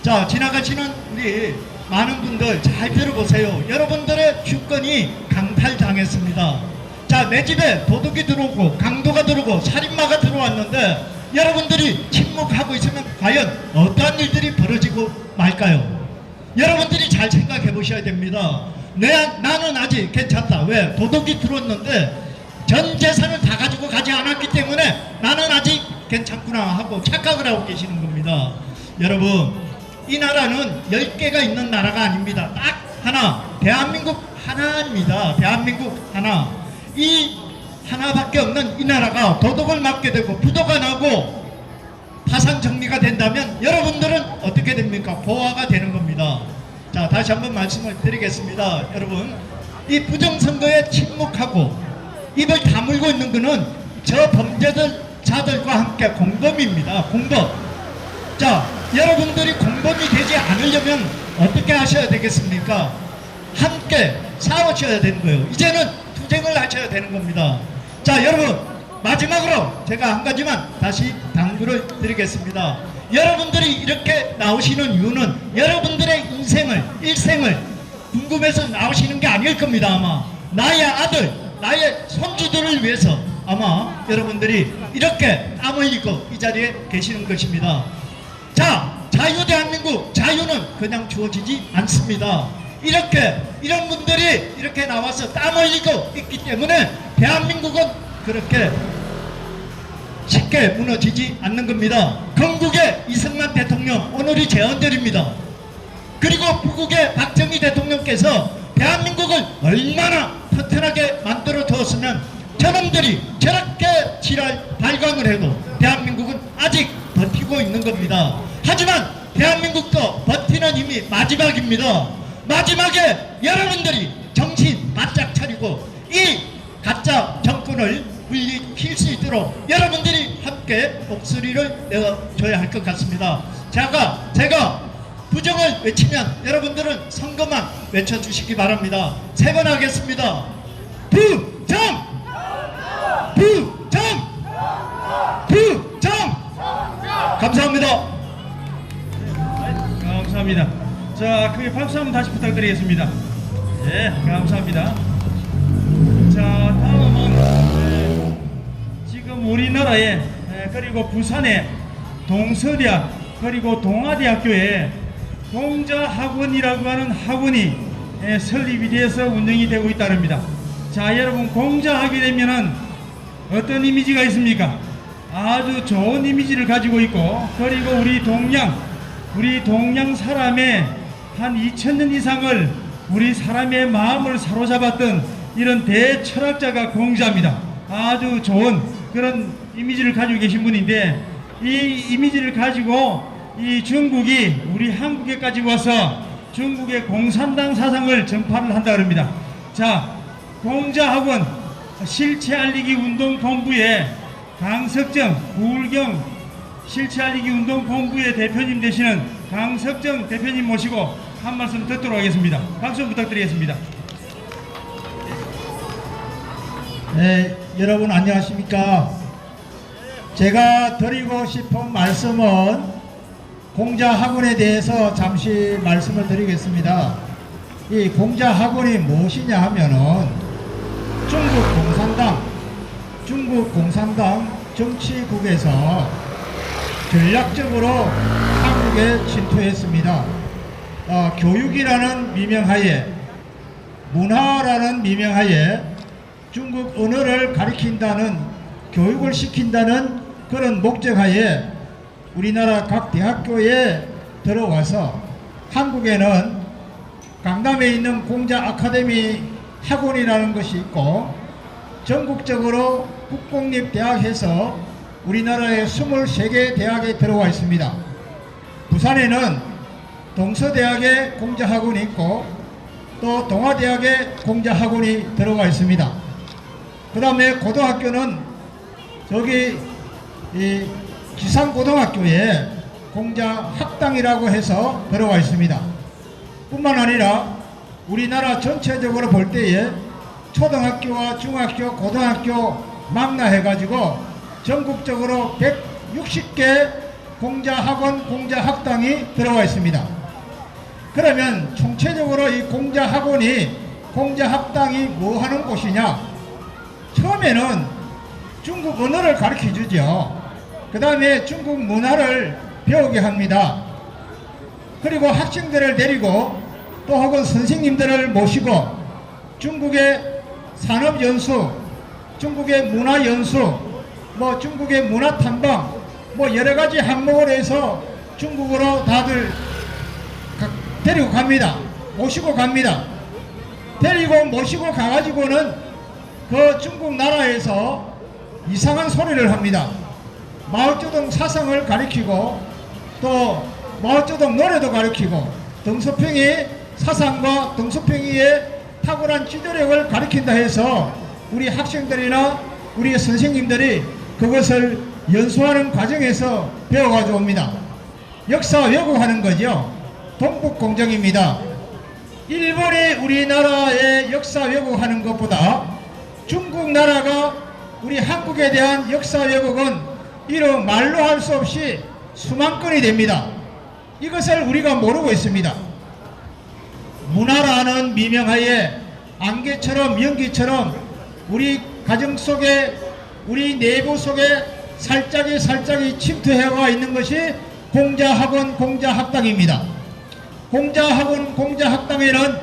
자, 지나가시는 우리 많은 분들 잘 들어보세요. 여러분들의 주권이 강탈당했습니다. 자, 내 집에 도둑이 들어오고 강도가 들어오고 살인마가 들어왔는데 여러분들이 침묵하고 있으면 과연 어떠한 일들이 벌어지고 말까요? 여러분들이 잘 생각해 보셔야 됩니다. 나는 아직 괜찮다. 왜? 도둑이 들어왔는데 전 재산을 다 가지고 가지 않았기 때문에 나는 아직 괜찮구나 하고 착각을 하고 계시는 겁니다. 여러분, 이 나라는 10개가 있는 나라가 아닙니다. 딱 하나, 대한민국 하나입니다. 대한민국 하나. 이 하나밖에 없는 이 나라가 도덕을 맞게 되고 부도가 나고 파산 정리가 된다면 여러분들은 어떻게 됩니까? 보화가 되는 겁니다. 자, 다시 한번 말씀을 드리겠습니다. 여러분, 이 부정선거에 침묵하고 입을 다물고 있는 것은 저 범죄자들과 함께 공범입니다. 공범. 자, 여러분들이 공범이 되지 않으려면 어떻게 하셔야 되겠습니까? 함께 싸우셔야 되는 거예요. 이제는 투쟁을 하셔야 되는 겁니다. 자, 여러분, 마지막으로 제가 한 가지만 다시 당부를 드리겠습니다. 여러분들이 이렇게 나오시는 이유는 여러분들의 일생을 궁금해서 나오시는 게 아닐 겁니다. 아마 나의 아들, 나의 손주들을 위해서 아마 여러분들이 이렇게 땀 흘리고 이 자리에 계시는 것입니다. 자, 자유 대한민국, 자유는 그냥 주어지지 않습니다. 이런 분들이 이렇게 나와서 땀 흘리고 있기 때문에 대한민국은 그렇게 쉽게 무너지지 않는 겁니다. 건국의 이승만 대통령 오늘이 제헌절입니다. 그리고 북극의 박정희 대통령께서 대한민국을 얼마나 튼튼하게 만들어 두었으면 저놈들이 저렇게 지랄 발광을 해도 대한민국은 아직 버티고 있는 겁니다. 하지만 대한민국도 버티는 힘이 마지막입니다. 마지막에 여러분들이 정신 바짝 차리고 이 가짜 정권을 물리칠 수 있도록 여러분들이 함께 목소리를 내어줘야 할 것 같습니다. 제가 부정을 외치면 여러분들은 선거만 외쳐주시기 바랍니다. 세 번 하겠습니다. 부정! 부정! 부정! 감사합니다. 감사합니다. 자, 크게 박수 한번 다시 부탁드리겠습니다. 예, 감사합니다. 자, 다음은 지금 우리나라에 그리고 부산의 동서대학 그리고 동아대학교에 공자학원이라고 하는 학원이 설립이 돼서 운영이 되고 있다릅니다. 자, 여러분, 공자하게 되면은 어떤 이미지가 있습니까? 아주 좋은 이미지를 가지고 있고, 그리고 우리 동양 우리 동양 사람의 한 2000년 이상을 우리 사람의 마음을 사로잡았던 이런 대철학자가 공자입니다. 아주 좋은 그런 이미지를 가지고 계신 분인데, 이 이미지를 가지고 이 중국이 우리 한국에까지 와서 중국의 공산당 사상을 전파를 한다 그럽니다. 자, 공자학원 실체 알리기 운동 본부의 강석정 부울경 실체 알리기 운동 본부의 대표님 되시는 강석정 대표님 모시고 한 말씀 듣도록 하겠습니다. 박수 부탁드리겠습니다. 네, 여러분 안녕하십니까? 제가 드리고 싶은 말씀은 공자학원에 대해서 잠시 말씀을 드리겠습니다. 이 공자학원이 무엇이냐 하면은 중국 공산당 정치국에서 전략적으로 한국에 침투했습니다. 교육이라는 미명하에, 문화라는 미명하에 중국 언어를 가리킨다는, 교육을 시킨다는 그런 목적하에 우리나라 각 대학교에 들어와서 한국에는 강남에 있는 공자 아카데미 학원이라는 것이 있고, 전국적으로 국공립대학에서 우리나라의 23개 대학에 들어와 있습니다. 부산에는 동서대학에 공자학원이 있고, 또 동아대학에 공자학원이 들어가 있습니다. 그 다음에 고등학교는 저기 이 기상고등학교에 공자학당이라고 해서 들어가 있습니다. 뿐만 아니라 우리나라 전체적으로 볼 때에 초등학교와 중학교, 고등학교 망라해가지고 전국적으로 160개 공자학원, 공자학당이 들어가 있습니다. 그러면 총체적으로 이 공자학원이, 공자학당이 뭐 하는 곳이냐? 처음에는 중국 언어를 가르쳐 주죠. 그 다음에 중국 문화를 배우게 합니다. 그리고 학생들을 데리고 또 혹은 선생님들을 모시고 중국의 산업연수, 중국의 문화연수, 뭐 중국의 문화탐방, 뭐 여러가지 항목을 해서 중국으로 다들 데리고 갑니다. 모시고 갑니다. 데리고 모시고 가가지고는 그 중국 나라에서 이상한 소리를 합니다. 마오쩌둥 사상을 가리키고, 또 마오쩌둥 노래도 가리키고, 덩소평이 사상과 덩소평이의 탁월한 지도력을 가리킨다 해서 우리 학생들이나 우리 선생님들이 그것을 연수하는 과정에서 배워가지고 옵니다. 역사 왜곡하는 거죠. 동북공정입니다. 일본이 우리나라의 역사 왜곡하는 것보다 중국 나라가 우리 한국에 대한 역사 왜곡은 이런 말로 할 수 없이 수만 건이 됩니다. 이것을 우리가 모르고 있습니다. 문화라는 미명하에 안개처럼 연기처럼 우리 가정 속에, 우리 내부 속에 살짝이 침투해와 있는 것이 공자학원, 공자학당입니다. 공자학원, 공자학당에는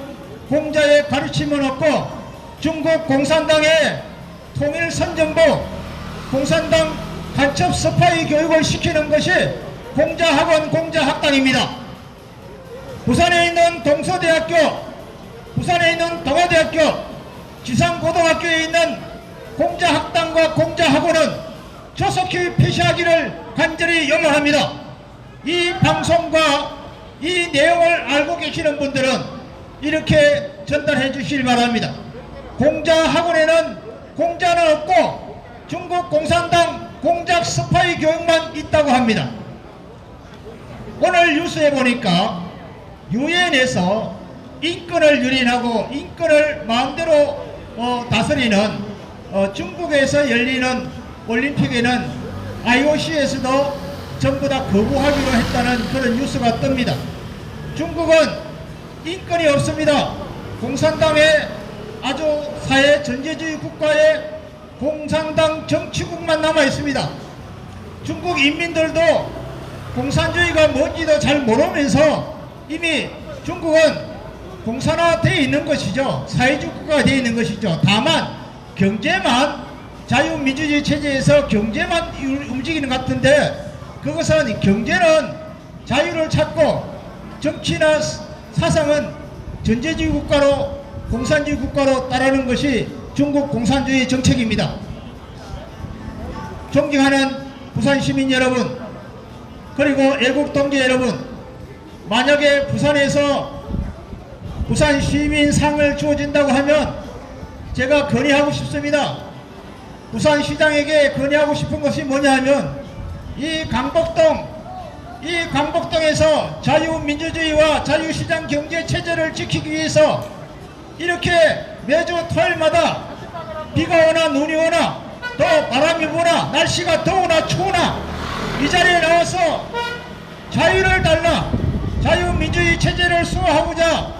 공자의 가르침은 없고 중국 공산당의 통일선전부, 공산당 간첩 스파이 교육을 시키는 것이 공자학원, 공자학당입니다. 부산에 있는 동서대학교, 부산에 있는 동아대학교, 지상고등학교에 있는 공자학당과 공자학원은 조속히 폐쇄하기를 간절히 염원합니다. 이 방송과 이 내용을 알고 계시는 분들은 이렇게 전달해 주시길 바랍니다. 공자학원에는 공자는 없고 중국 공산당 공작 스파이 교육만 있다고 합니다. 오늘 뉴스에 보니까 유엔에서 인권을 유린하고 인권을 마음대로 다스리는 중국에서 열리는 올림픽에는 IOC에서도 전부 다 거부하기로 했다는 그런 뉴스가 뜹니다. 중국은 인권이 없습니다. 공산당의 아주 사회 전제주의 국가의 공산당 정치국만 남아 있습니다. 중국 인민들도 공산주의가 뭔지도 잘 모르면서 이미 중국은 공산화되어 있는 것이죠. 사회주의 국가가 되어 있는 것이죠. 다만 경제만 자유민주주의 체제에서 경제만 움직이는 것 같은데, 그것은 경제는 자유를 찾고 정치나 사상은 전제주의 국가로 공산주의 국가로 따르는 것이 중국 공산주의 정책입니다. 존경하는 부산 시민 여러분, 그리고 애국 동지 여러분, 만약에 부산에서 부산 시민상을 주어진다고 하면 제가 건의하고 싶습니다. 부산시장에게 건의하고 싶은 것이 뭐냐 하면 이 강북동에서 자유민주주의와 자유시장 경제체제를 지키기 위해서 이렇게 매주 토요일마다 비가 오나 눈이 오나 또 바람이 부나 날씨가 더우나 추우나 이 자리에 나와서 자유를 달라 자유민주주의 체제를 수호하고자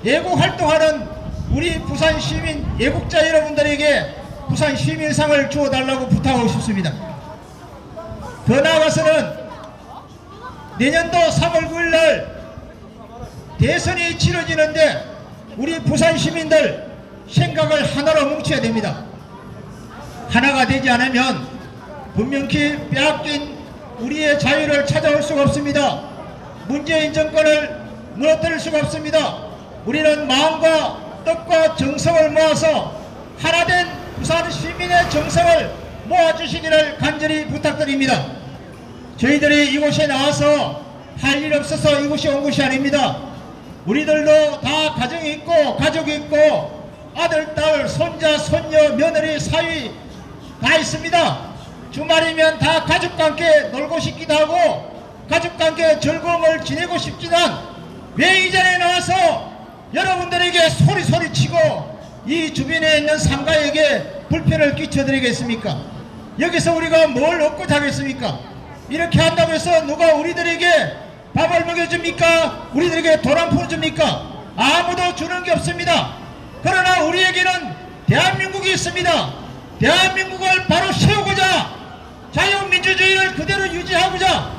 애국활동하는 우리 부산 시민 애국자 여러분들에게 부산 시민상을 주어달라고 부탁하고 싶습니다. 더 나아가서는 내년도 3월 9일날 대선이 치러지는데 우리 부산 시민들 생각을 하나로 뭉쳐야 됩니다. 하나가 되지 않으면 분명히 빼앗긴 우리의 자유를 찾아올 수가 없습니다. 문재인 정권을 무너뜨릴 수가 없습니다. 우리는 마음과 뜻과 정성을 모아서 하나된 부산 시민의 정성을 모아주시기를 간절히 부탁드립니다. 저희들이 이곳에 나와서 할 일 없어서 이곳에 온 것이 아닙니다. 우리들도 다 가정이 있고 가족이 있고 아들, 딸, 손자, 손녀, 며느리, 사위 다 있습니다. 주말이면 다 가족과 함께 놀고 싶기도 하고 가족과 함께 즐거움을 지내고 싶지만 왜 이 자리에 나와서 여러분들에게 소리치고 이 주변에 있는 상가에게 불편을 끼쳐드리겠습니까? 여기서 우리가 뭘 얻고자 하겠습니까? 이렇게 한다고 해서 누가 우리들에게 밥을 먹여줍니까? 우리들에게 돈 한 푼 줍니까? 아무도 주는 게 없습니다. 그러나 우리에게는 대한민국이 있습니다. 대한민국을 바로 세우고자 자유민주주의를 그대로 유지하고자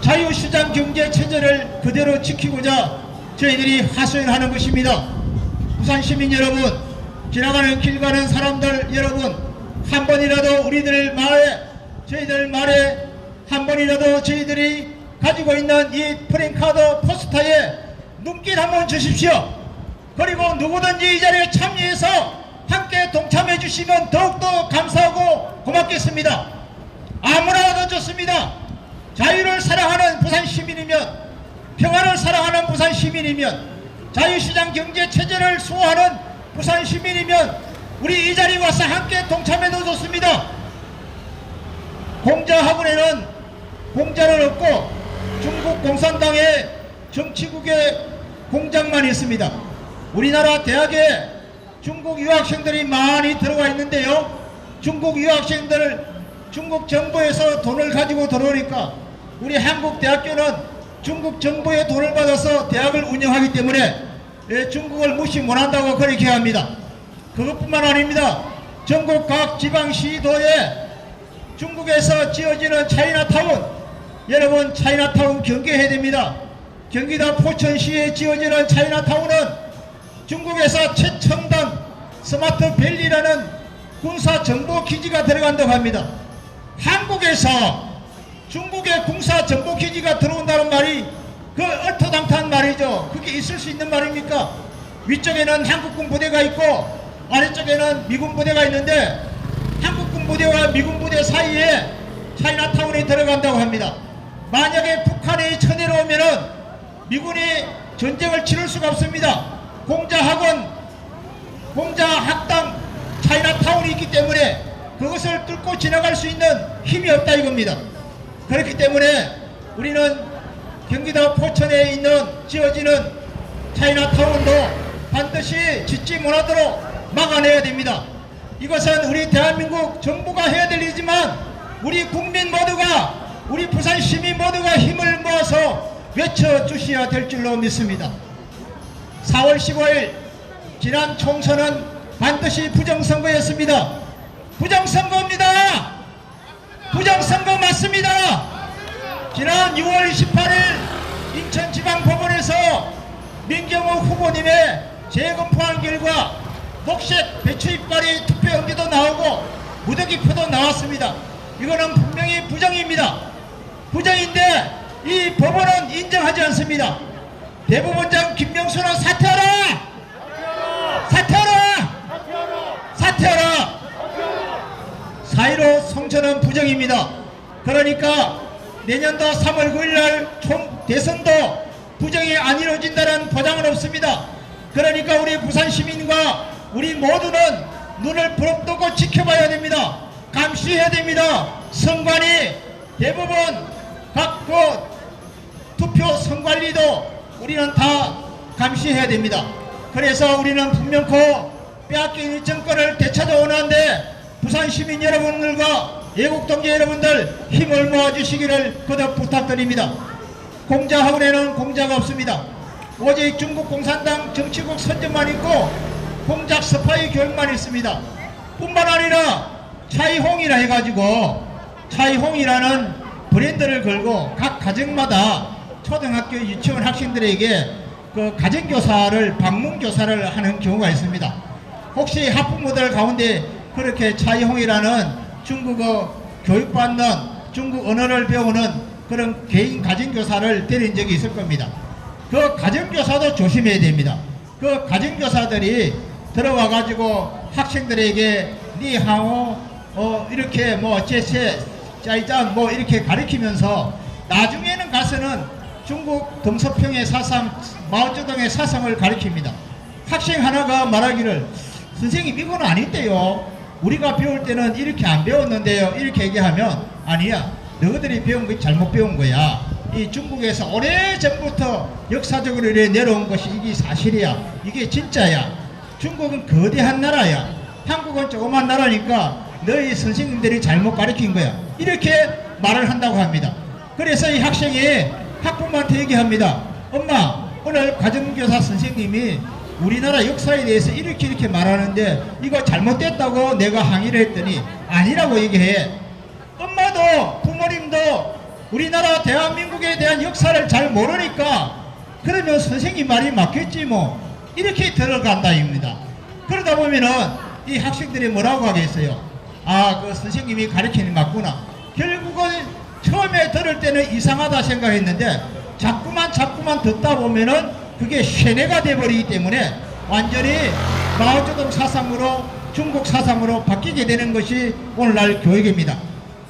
자유시장 경제체제를 그대로 지키고자 저희들이 하소연하는 것입니다. 부산 시민 여러분, 지나가는 길 가는 사람들 여러분, 한 번이라도 우리들 마을에 저희들 말에 한 번이라도 저희들이 가지고 있는 이 프랭카드 포스터에 눈길 한번 주십시오. 그리고 누구든지 이 자리에 참여해서 함께 동참해 주시면 더욱더 감사하고 고맙겠습니다. 아무나도 좋습니다. 자유를 사랑하는 부산 시민이면, 평화를 사랑하는 부산 시민이면, 자유시장 경제체제를 수호하는 부산 시민이면 우리 이 자리에 와서 함께 동참해도 좋습니다. 공자학원에는 공자를 얻고 중국 공산당의 정치국의 공장만 있습니다. 우리나라 대학에 중국 유학생들이 많이 들어와 있는데요. 중국 유학생들 중국 정부에서 돈을 가지고 들어오니까 우리 한국 대학교는 중국 정부의 돈을 받아서 대학을 운영하기 때문에 중국을 무시 못한다고 그렇게 합니다. 그것뿐만 아닙니다. 전국 각 지방시도에 중국에서 지어지는 차이나타운, 여러분 차이나타운 경계해야 됩니다. 경기도 포천시에 지어지는 차이나타운은 중국에서 최첨단 스마트밸리라는 군사정보기지가 들어간다고 합니다. 한국에서 중국의 군사정보기지가 들어온다는 말이 그 얼토당토한 말이죠. 그게 있을 수 있는 말입니까? 위쪽에는 한국군 부대가 있고 아래쪽에는 미군 부대가 있는데 한국군 부대와 미군 부대 사이에 차이나타운이 들어간다고 합니다. 만약에 북한이 쳐내려오면은 미군이 전쟁을 치를 수가 없습니다. 공자학원, 공자학당 차이나타운이 있기 때문에 그것을 뚫고 지나갈 수 있는 힘이 없다 이겁니다. 그렇기 때문에 우리는 경기도 포천에 있는 지어지는 차이나타운도 반드시 짓지 못하도록 막아내야 됩니다. 이것은 우리 대한민국 정부가 해야 될 일이지만 우리 국민 모두가, 우리 부산 시민 모두가 힘을 모아서 외쳐주셔야 될 줄로 믿습니다. 4월 15일 지난 총선은 반드시 부정선거였습니다. 부정선거입니다. 부정선거 맞습니다. 지난 6월 28일 인천지방법원에서 민경호 후보님의 재검토한 결과 녹색 배추 이빨이 투표 연기도 나오고 무더기표도 나왔습니다. 이거는 분명히 부정입니다. 부정인데 이 법원은 인정하지 않습니다. 대법원장 김명수는 사퇴하라! 사퇴하라! 사퇴하라! 4.15 성천은 부정입니다. 그러니까 내년도 3월 9일날 총 대선도 부정이 안 이루어진다는 보장은 없습니다. 그러니까 우리 부산 시민과 우리 모두는 눈을 부릅뜨고 지켜봐야 됩니다. 감시해야 됩니다. 선관위, 대법원, 각 투표 선관위도 우리는 다 감시해야 됩니다. 그래서 우리는 분명코 빼앗긴 이 정권을 되찾아 오는데 부산 시민 여러분들과 애국동지 여러분들 힘을 모아주시기를 거듭 부탁드립니다. 공자학원에는 공자가 없습니다. 오직 중국 공산당 정치국 선전만 있고 공작 스파이 교육만 있습니다. 뿐만 아니라 차이홍이라 해가지고 차이홍이라는 브랜드를 걸고 각 가정마다 초등학교 유치원 학생들에게 그 가정교사를 방문교사를 하는 경우가 있습니다. 혹시 학부모들 가운데 그렇게 차이홍이라는 중국어 교육받는 중국 언어를 배우는 그런 개인 가정교사를 데린 적이 있을 겁니다. 그 가정교사도 조심해야 됩니다. 그 가정교사들이 들어와 가지고 학생들에게 니하오 이렇게 뭐 제세 짜이짠 뭐 이렇게 가르치면서 나중에는 가서는 중국 덩서평의 사상 마오쩌둥의 사상을 가르칩니다. 학생 하나가 말하기를 선생님 이건 아닌데요, 우리가 배울 때는 이렇게 안 배웠는데요, 이렇게 얘기하면 아니야, 너희들이 배운 거 잘못 배운 거야. 이 중국에서 오래전부터 역사적으로 이래 내려온 것이 이게 사실이야, 이게 진짜야. 중국은 거대한 나라야, 한국은 조그만 나라니까 너희 선생님들이 잘못 가르친 거야, 이렇게 말을 한다고 합니다. 그래서 이 학생이 학부모한테 얘기합니다. 엄마, 오늘 가정교사 선생님이 우리나라 역사에 대해서 이렇게 말하는데 이거 잘못됐다고 내가 항의를 했더니 아니라고 얘기해. 엄마도 부모님도 우리나라 대한민국에 대한 역사를 잘 모르니까 그러면 선생님 말이 맞겠지 뭐, 이렇게 들어간다 입니다. 그러다 보면은 이 학생들이 뭐라고 하겠어요? 아, 그 선생님이 가르치는 맞구나. 결국은 처음에 들을 때는 이상하다 생각했는데 자꾸만 듣다 보면은 그게 쇠뇌가 돼버리기 때문에 완전히 마오쩌둥 사상으로 중국 사상으로 바뀌게 되는 것이 오늘날 교육입니다.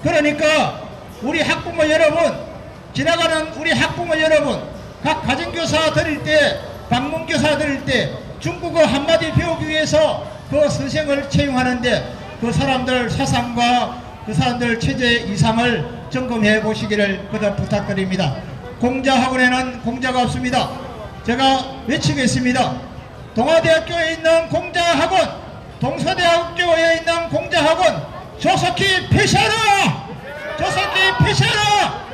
그러니까 우리 학부모 여러분, 지나가는 우리 학부모 여러분, 각 가정교사 들을 때, 방문교사 들을 때 중국어 한마디 배우기 위해서 그 선생을 채용하는데 그 사람들 사상과 그 사람들 체제 이상을 점검해 보시기를 거듭 부탁드립니다. 공자학원에는 공자가 없습니다. 제가 외치겠습니다. 동아대학교에 있는 공자학원, 동서대학교에 있는 공자학원 조속히 폐쇄하라! 조속히 폐쇄하라!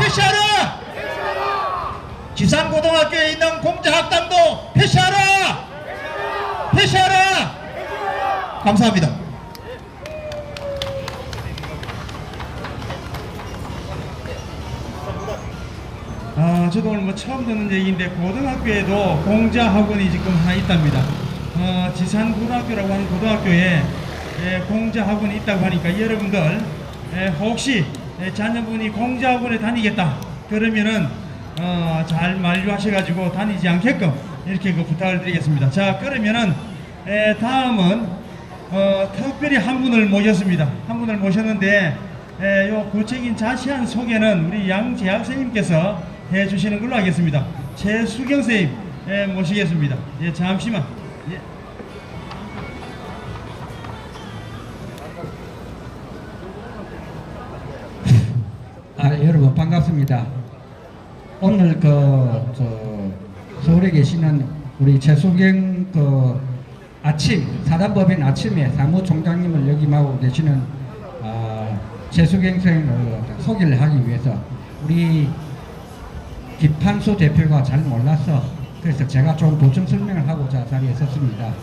폐쇄하라! 지산고등학교에 있는 공자학당도 폐쇄하라! 폐쇄하라! 감사합니다. 저도 오늘 뭐 처음 듣는 얘기인데 고등학교에도 공자학원이 지금 하나 있답니다. 지산고등학교라고 하는 고등학교에 공자학원이 있다고 하니까 여러분들 혹시 자녀분이 공자학원에 다니겠다 그러면은 잘 만류하셔가지고 다니지 않게끔 이렇게 그 부탁을 드리겠습니다. 자, 그러면은 다음은 특별히 한 분을 모셨습니다. 한 분을 모셨는데 요 구체적인 자세한 소개는 우리 양재학 선생님께서 해주시는 걸로 하겠습니다. 최수경 선생님 모시겠습니다. 예, 잠시만. 예. 여러분 반갑습니다. 오늘 서울에 계시는 우리 최수경 사단법인 아침에 사무총장님을 역임하고 계시는 최수경 선생님을 소개를 하기 위해서 우리 김판수 대표가 잘 몰라서 그래서 제가 좀 보충 설명을 하고자 자리에 섰습니다.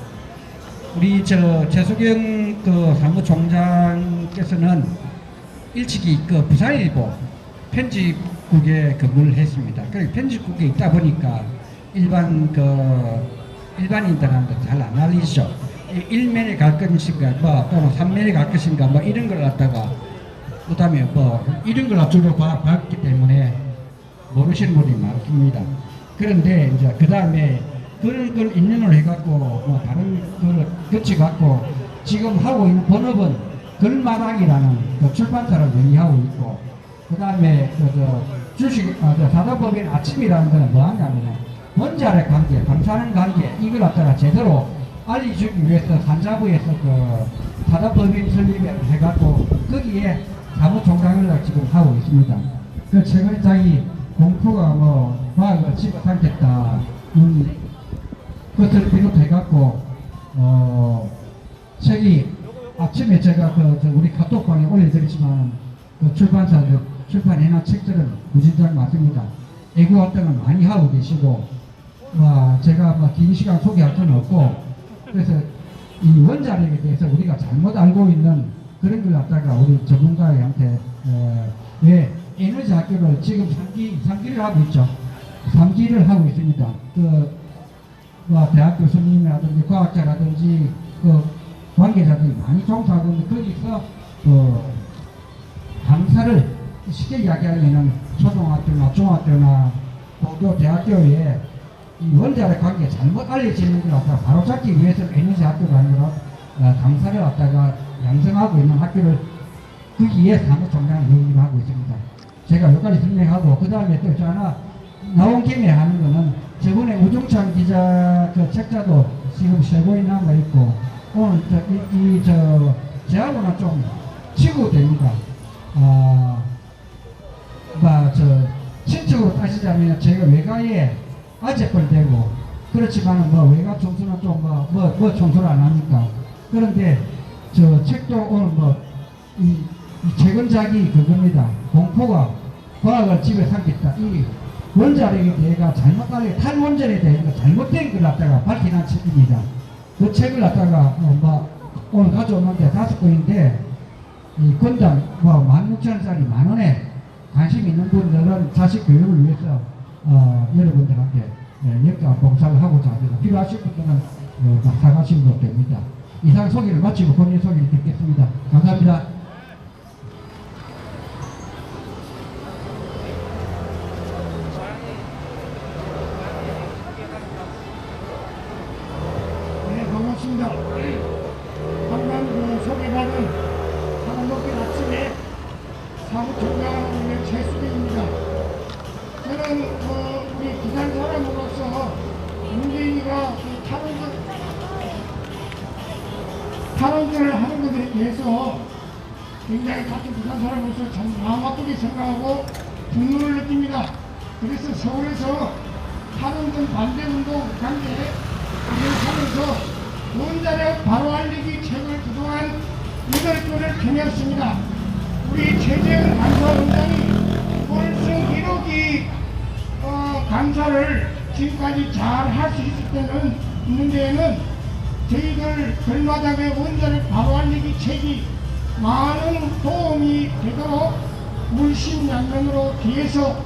우리 최수경 사무총장께서는 일찍이 부산일보 편집국에 근무를 했습니다. 그리고 편집국에 있다 보니까 일반인들한테 잘 안 알리죠. 1면에 갈 것인가 또는 3면에 갈 것인가 이런 걸 갖다가 그다음에 이런 걸 주로 봤기 때문에 모르시는 분이 많습니다. 그런데 이제 그 다음에 그런 걸 인연을 해갖고 뭐 다른 걸 거쳐갖고 지금 하고 있는 본업은 글마당이라는 그 출판사를 영위하고 있고 그 다음에 사도법인 아침이라는 거는 뭐 하냐면 원자력 관계, 방사능 관계 이걸 갖다가 제대로 알려주기 위해서 산자부에서 그 사도법인 설립을 해갖고 거기에 사무총장을 지금 하고 있습니다. 그 최근에 자기 공포가 뭐 과학을 집어삼켰다 그것을 비롯해갖고 책이 아침에 제가 우리 카톡방에 올려드리지만 그 출판사 출판해놓은 책들은 무진장 많습니다. 애국 활동을 많이 하고 계시고 제가 긴 시간 소개할 건 없고 그래서 이 원자력에 대해서 우리가 잘못 알고 있는 그런 걸 갖다가 우리 전문가한테 왜 에너지 학교를 지금 3기를 하고 있죠. 3기를 하고 있습니다. 대학 교수님이라든지 과학자라든지 관계자들이 많이 종사하고 있는데 거기서 강사를 쉽게 이야기하면 초등학교나 중학교나 고교 대학교에 이 원자력 관계 잘못 알려지는 걸 갖다가 바로 잡기 위해서 에너지 학교가 아니라 강사를 갖다가 양성하고 있는 학교를 거기에 사무총장을 역임하고 있습니다. 제가 여기까지 설명하고 그 다음에 또 하나 나온 김에 하는 거는 저번에 우중창 기자 그 책자도 지금 세 권이나 남아 있고 오늘 저하고는 좀 치고 됩니다. 친척으로 따지자면 제가 외가에 아재뻘 되고 그렇지만 외가 총수는 좀 총수를 안 하니까 그런데 저 책도 오늘 이 최근작이 그겁니다. 공포가 과학을 집에 삼켰다. 이 원자력에 대해가 잘못 알려 탈원전에 대해서 잘못된 걸 갖다가 밝히는 책입니다. 그 책을 갖다가 오늘 가져오는데 5권인데 이 권당 16,000원짜리 만원에 관심 있는 분들은 자식 교육을 위해서 여러분들한테 역사 봉사를 하고자 합니다. 필요하신 분들은 사가시면 됩니다. 이상 소개를 마치고 본인 소개를 듣겠습니다. 감사합니다. 네, 반갑습니다. 방금 소개받은 하나목길 아침에 사무총장을 있는 최수빈입니다. 저는 우리 부산 사람으로서 문재인이가 탈원전을 하는 것에 대해서 굉장히 같은 부산 사람으로서 참 마음 아프게 생각하고 분노를 느낍니다. 그래서 서울에서 탈원전 반대운동 관계에 하면서 원자력 바로 알리기 책을 그동안 8권을 펴냈습니다. 우리 최재형 감사원장이 월승 1호기 감사를 지금까지 잘 할 수 있을 때는 있는 데에는 저희들 별마당의 원자력 바로 알리기 책이 많은 도움이 되도록 물심양면으로 뒤에서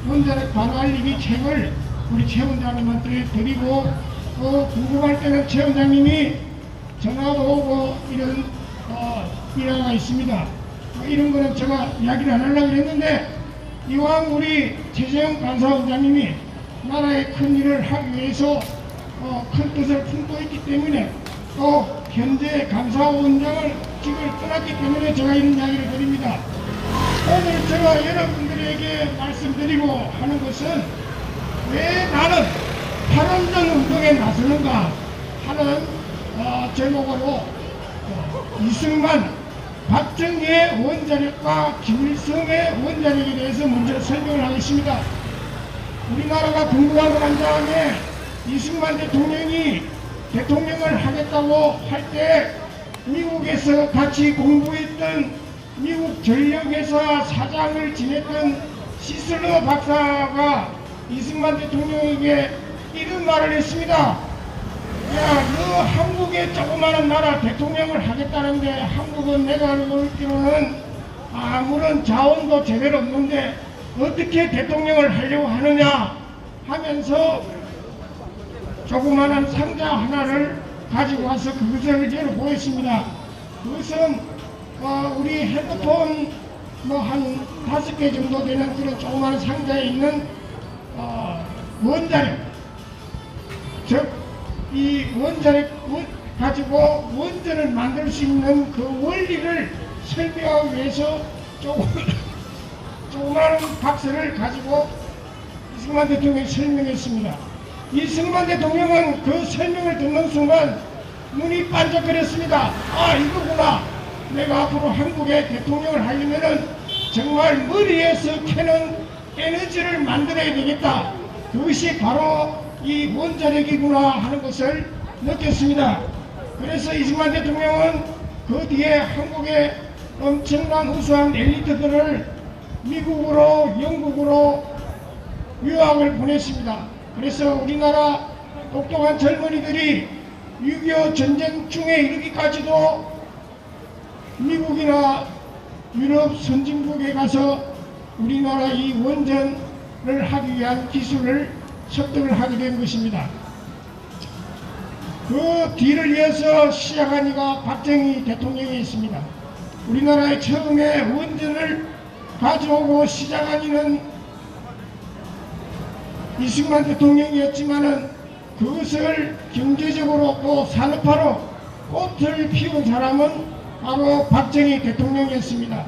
원자력 바로 알리기 책을 우리 최 원장님한테 드리고 궁금할 때는 최 원장님이 전화도 오고 이런 일화가 있습니다. 이런 거는 제가 이야기를 안 하려고 했는데 이왕 우리 최재형 감사원장님이 나라의 큰 일을 하기 위해서 큰 뜻을 품고 있기 때문에 또 현재 감사원장을 직을 떠났기 때문에 제가 이런 이야기를 드립니다. 오늘 제가 여러분들에게 말씀드리고 하는 것은 왜 나는 탈원전 운동에 나서는가 하는 제목으로 이승만, 박정희의 원자력과 김일성의 원자력에 대해서 먼저 설명을 하겠습니다. 우리나라가 건국하고 난 다음에 이승만 대통령이 대통령을 하겠다고 할 때 미국에서 같이 공부했던 미국 전력회사 사장을 지냈던 시슬러 박사가 이승만 대통령에게 이런 말을 했습니다. 야, 너 한국의 조그마한 나라 대통령을 하겠다는데 한국은 내가 알고 있기로는 아무런 자원도 제대로 없는데 어떻게 대통령을 하려고 하느냐 하면서 조그마한 상자 하나를 가지고 와서 그것을 예로 보였습니다. 그것은 우리 핸드폰 뭐 한 5개 정도 되는 그런 조그마한 상자에 있는 원자력, 즉 이 원자력 가지고 원전을 만들 수 있는 그 원리를 설명하기 위해서 조그마한 박스를 가지고 이승만 대통령이 설명했습니다. 이승만 대통령은 그 설명을 듣는 순간 눈이 반짝거렸습니다. 아, 이거구나. 내가 앞으로 한국의 대통령을 하려면은 정말 머리에서 캐는 에너지를 만들어야 되겠다. 그것이 바로 이 원자력이구나 하는 것을 느꼈습니다. 그래서 이승만 대통령은 그 뒤에 한국의 엄청난 우수한 엘리트들을 미국으로, 영국으로 유학을 보냈습니다. 그래서 우리나라 똑똑한 젊은이들이 6.25 전쟁 중에 이르기까지도 미국이나 유럽 선진국에 가서 우리나라 이 원전을 하기 위한 기술을 습득을 하게 된 것입니다. 그 뒤를 이어서 시작한 이가 박정희 대통령이 있습니다. 우리나라에 처음에 원전을 가져오고 시작한 이는 이승만 대통령이었지만은 그것을 경제적으로 또 산업화로 꽃을 피운 사람은 바로 박정희 대통령이었습니다.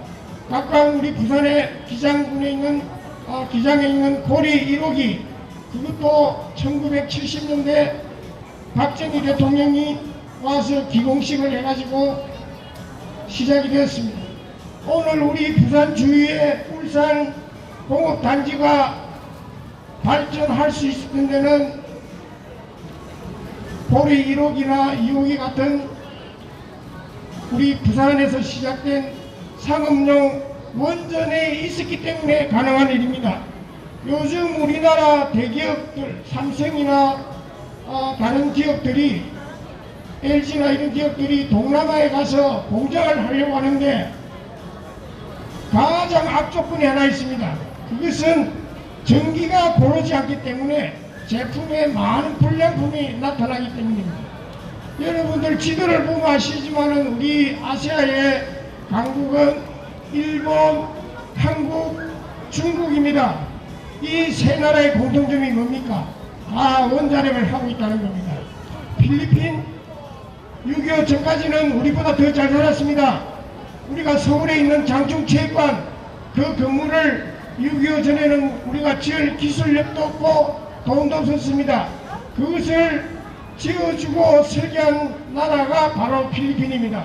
각각 우리 부산의 기장군에 있는 기장에 있는 고리 1호기, 그것도 1970년대 박정희 대통령이 와서 기공식을 해가지고 시작이 되었습니다. 오늘 우리 부산 주위에 울산 공업단지가 발전할 수 있었던 데는 고리 1호기나 2호기 같은 우리 부산에서 시작된 상업용 원전에 있었기 때문에 가능한 일입니다. 요즘 우리나라 대기업들, 삼성이나 다른 기업들이, LG나 이런 기업들이 동남아에 가서 공장을 하려고 하는데 가장 악조건이 하나 있습니다. 그것은 전기가 고르지 않기 때문에 제품에 많은 불량품이 나타나기 때문입니다. 여러분들 지도를 보면 아시지만은 우리 아시아의 강국은 일본, 한국, 중국입니다. 이 세 나라의 공통점이 뭡니까? 다 원자력을 하고 있다는 겁니다. 필리핀 6.25 전까지는 우리보다 더 잘 살았습니다. 우리가 서울에 있는 장충체육관 그 건물을 6.25 전에는 우리가 지을 기술력도 없고 돈도 없었습니다. 그것을 지어주고 설계한 나라가 바로 필리핀입니다.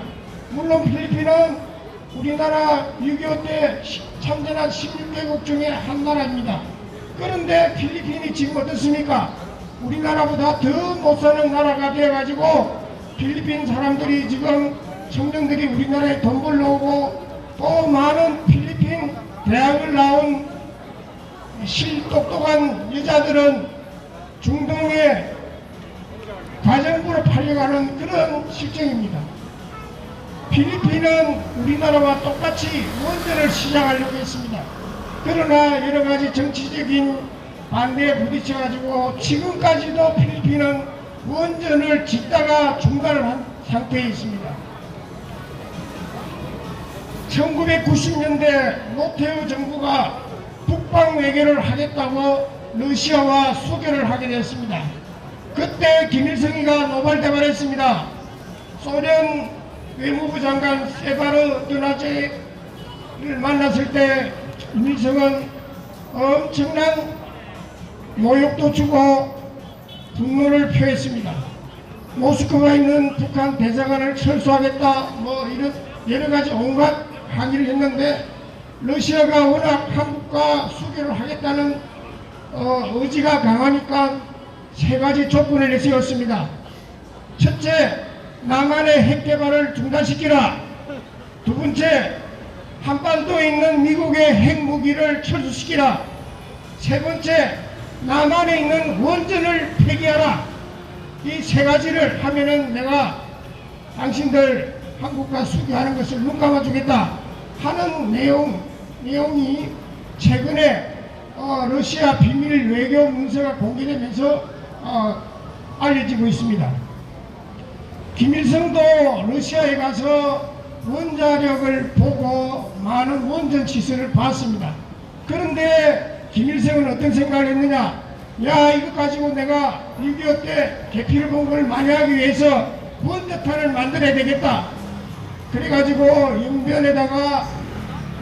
물론 필리핀은 우리나라 6.25 때 참전한 16개국 중에 한 나라입니다. 그런데 필리핀이 지금 어떻습니까? 우리나라보다 더 못사는 나라가 되어가지고 필리핀 사람들이 지금 청년들이 우리나라에 돈 벌러 오고 또 많은 필리핀 대학을 나온 똑똑한 여자들은 중동에 가정부로 팔려가는 그런 실정입니다. 필리핀은 우리나라와 똑같이 원전을 시작하려고 했습니다. 그러나 여러가지 정치적인 반대에 부딪혀가지고 지금까지도 필리핀은 원전을 짓다가 중단을 한 상태에 있습니다. 1990년대 노태우 정부가 북방 외교를 하겠다고 러시아와 수교를 하게 됐습니다. 그때 김일성이가 노발대발했습니다. 소련 외무부 장관 세바르드나제를 만났을 때 김일성은 엄청난 모욕도 주고 분노를 표했습니다. 모스크바에 있는 북한 대사관을 철수하겠다 뭐 이런 여러가지 온갖 항의를 했는데 러시아가 워낙 한국과 수교를 하겠다는 의지가 강하니까 세 가지 조건을 내세웠습니다. 첫째, 남한의 핵 개발을 중단시키라. 두 번째, 한반도에 있는 미국의 핵무기를 철수시키라. 세 번째, 남한에 있는 원전을 폐기하라. 이 세 가지를 하면은 내가 당신들 한국과 수교하는 것을 눈 감아주겠다 하는 내용이 최근에 러시아 비밀 외교 문서가 공개되면서 알려지고 있습니다. 김일성도 러시아에 가서 원자력을 보고 많은 원전 시설을 봤습니다. 그런데 김일성은 어떤 생각을 했느냐? 야, 이거 가지고 내가 6.25 때 개피를 공부를 많이 하기 위해서 원자탄을 만들어야 되겠다. 그래가지고 영변에다가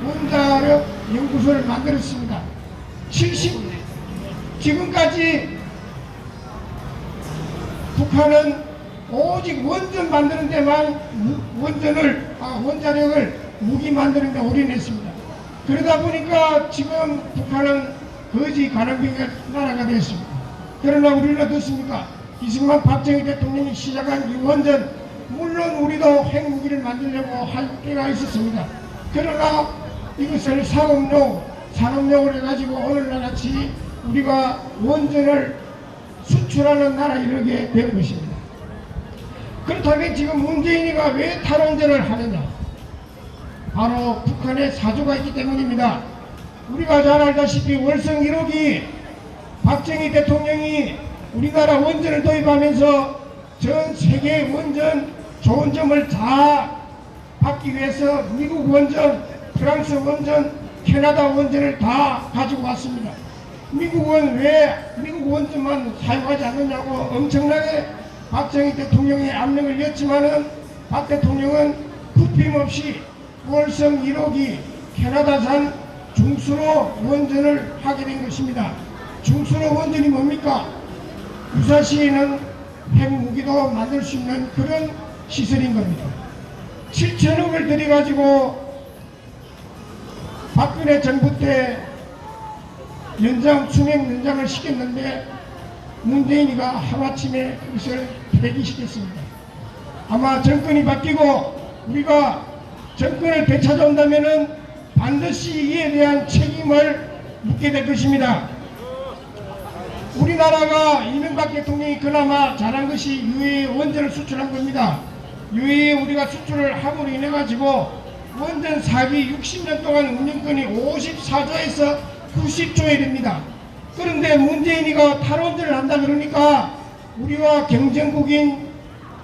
원자력 연구소를 만들었습니다. 지금까지 북한은 오직 원전 만드는 데만 원자력을 무기 만드는 데 올인했습니다. 그러다 보니까 지금 북한은 거지 가난병의 나라가 됐습니다. 그러나 우리는 어떻습니까? 이승만 박정희 대통령이 시작한 이 원전, 물론 우리도 핵무기를 만들려고 할 때가 있었습니다. 그러나 이것을 산업용으로 해가지고 오늘날같이 우리가 원전을 수출하는 나라에 이르게 된 것입니다. 그렇다면 지금 문재인이가 왜 탈원전을 하느냐? 바로 북한의 사조가 있기 때문입니다. 우리가 잘 알다시피 월성 1호기 박정희 대통령이 우리나라 원전을 도입하면서 전 세계 원전 좋은 점을 다 받기 위해서 미국 원전, 프랑스 원전, 캐나다 원전을 다 가지고 왔습니다. 미국은 왜 미국 원전만 사용하지 않느냐고 엄청나게 박정희 대통령의 압력을 였지만은 박 대통령은 굽힘없이 월성 1호기 캐나다산 중수로 원전을 하게 된 것입니다. 중수로 원전이 뭡니까? 유사시에는 핵무기도 만들 수 있는 그런 시설인 겁니다. 7천억을 들여가지고 박근혜 정부 때 수명 연장을 시켰는데 문재인이가 하루아침에 그것을 폐기시켰습니다. 아마 정권이 바뀌고 우리가 정권을 되찾아온다면은 반드시 이에 대한 책임을 묻게 될 것입니다. 우리나라가 이명박 대통령이 그나마 잘한 것이 유해에 원전을 수출한 겁니다. 유해에 우리가 수출을 함으로 인해 가지고 원전 사기 60년 동안 운영권이 54조에서 90조에 됩니다. 그런데 문재인이가 탈원전을 한다 그러니까 우리와 경쟁국인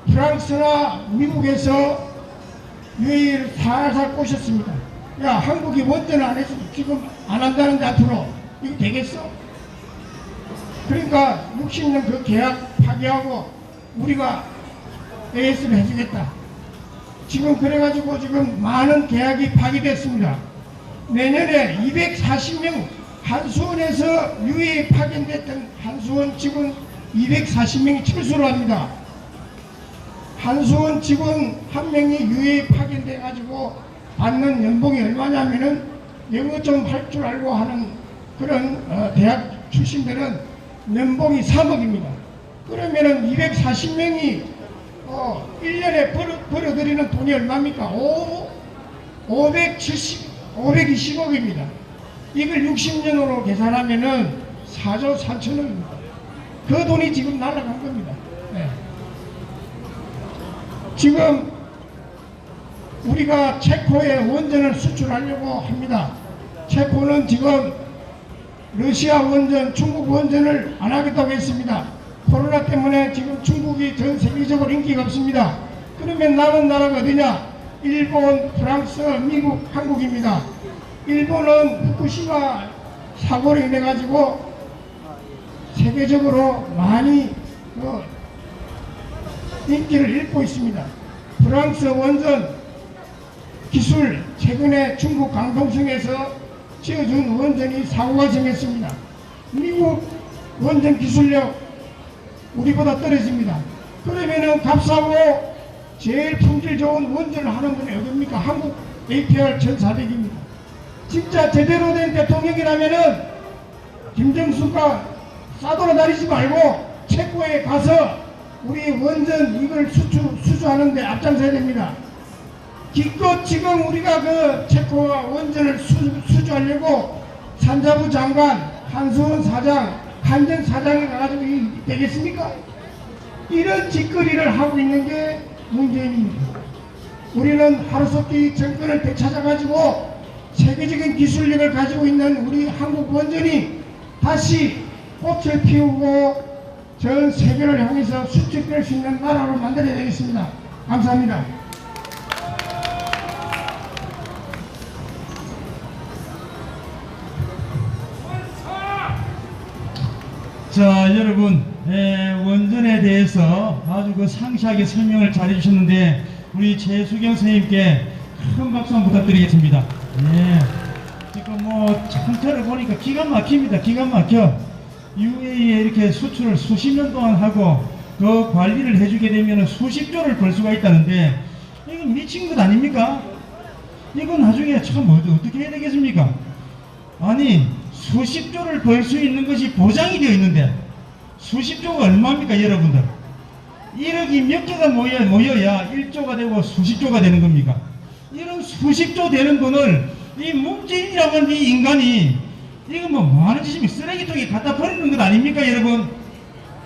프랑스나 미국에서 유해를 살살 꼬셨습니다. 야, 한국이 원전을 안 해서 지금 안 한다는데 앞으로 이거 되겠어? 그러니까 60년 그 계약 파기하고 우리가 AS를 해주겠다. 지금 그래가지고 지금 많은 계약이 파기됐습니다. 내년에 240명 한수원에서 유해에 파견됐던 한수원 직원 240명이 철수를 합니다. 한수원 직원 한 명이 유해에 파견돼 가지고 받는 연봉이 얼마냐면은 영어 좀 할 줄 알고 하는 그런 대학 출신들은 연봉이 3억입니다. 그러면은 240명이 1년에 벌어들이는 돈이 얼마입니까? 520억입니다. 이걸 60년으로 계산하면은 4조 3천억입니다. 그 돈이 지금 날아간 겁니다. 네. 지금 우리가 체코에 원전을 수출하려고 합니다. 체코는 지금 러시아 원전, 중국 원전을 안 하겠다고 했습니다. 코로나 때문에 지금 중국이 전 세계적으로 인기가 없습니다. 그러면 남은 나라가 어디냐? 일본, 프랑스, 미국, 한국입니다. 일본은 후쿠시마 사고로 인해 가지고 세계적으로 많이 인기를 잃고 있습니다. 프랑스 원전 기술, 최근에 중국 강동성에서 지어준 원전이 사고가 생겼습니다. 미국 원전 기술력 우리보다 떨어집니다. 그러면은 값싸고 제일 품질 좋은 원전을 하는 분이 어딥니까? 한국 APR 1400입니다. 진짜 제대로 된 대통령이라면은 김정수가 싸돌아다니지 말고 체코에 가서 우리 원전 이걸 수주하는데 앞장서야 됩니다. 기껏 지금 우리가 그 체코와 원전을 수주하려고 산자부 장관, 한수원 사장, 한전 사장이 가가지고 되겠습니까? 이런 짓거리를 하고 있는 게 문재인입니다. 우리는 하루속히 정권을 되찾아가지고 세계적인 기술력을 가지고 있는 우리 한국 원전이 다시 꽃을 피우고 전 세계를 향해서 수출될 수 있는 나라로 만들어야 되겠습니다. 감사합니다. 자, 여러분, 원전에 대해서 아주 그 상세하게 설명을 잘 해주셨는데 우리 최수경 선생님께 큰 박수 한번 부탁드리겠습니다. 예. 지금 뭐 상태를 보니까 기가 막힙니다. 기가 막혀. UAE에 이렇게 수출을 수십 년 동안 하고 그 관리를 해주게 되면 수십 조를 벌 수가 있다는데 이건 미친 것 아닙니까? 이건 나중에 참 어떻게 해야 되겠습니까? 아니 수십 조를 벌 수 있는 것이 보장이 되어 있는데 수십 조가 얼마입니까 여러분들? 1억이 몇 개가 모여야 1조가 되고 수십 조가 되는 겁니까? 이런 수십 조 되는 돈을 이 문재인이라고 하는 이 인간이 이거 뭐 하는 짓입니까? 쓰레기통에 갖다 버리는 것 아닙니까 여러분?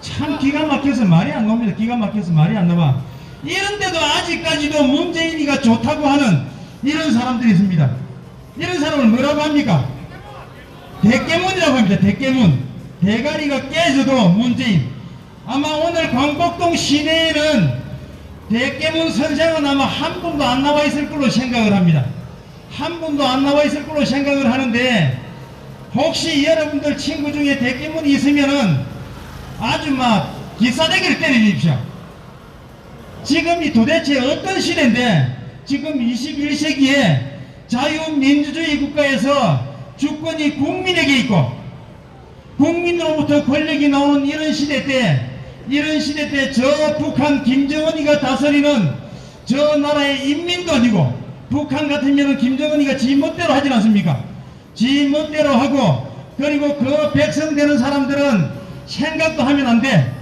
참 기가 막혀서 말이 안 나옵니다. 기가 막혀서 말이 안 나와. 이런데도 아직까지도 문재인이가 좋다고 하는 이런 사람들이 있습니다. 이런 사람을 뭐라고 합니까? 대깨문이라고 합니다. 대깨문. 대가리가 깨져도 문재인. 아마 오늘 광복동 시내에는 대깨문 선생은 아마 한 분도 안 나와 있을 걸로 생각을 합니다. 한 분도 안 나와 있을 걸로 생각을 하는데 혹시 여러분들 친구 중에 대깨문이 있으면은 아주 막 기사대기를 때려주십시오. 지금이 도대체 어떤 시대인데 지금 21세기에 자유민주주의 국가에서 주권이 국민에게 있고 국민으로부터 권력이 나오는 이런 시대 때 저 북한 김정은이가 다스리는 저 나라의 인민도 아니고 북한 같으면 김정은이가 지 멋대로 하진 않습니까? 지 멋대로 하고 그리고 그 백성 되는 사람들은 생각도 하면 안 돼.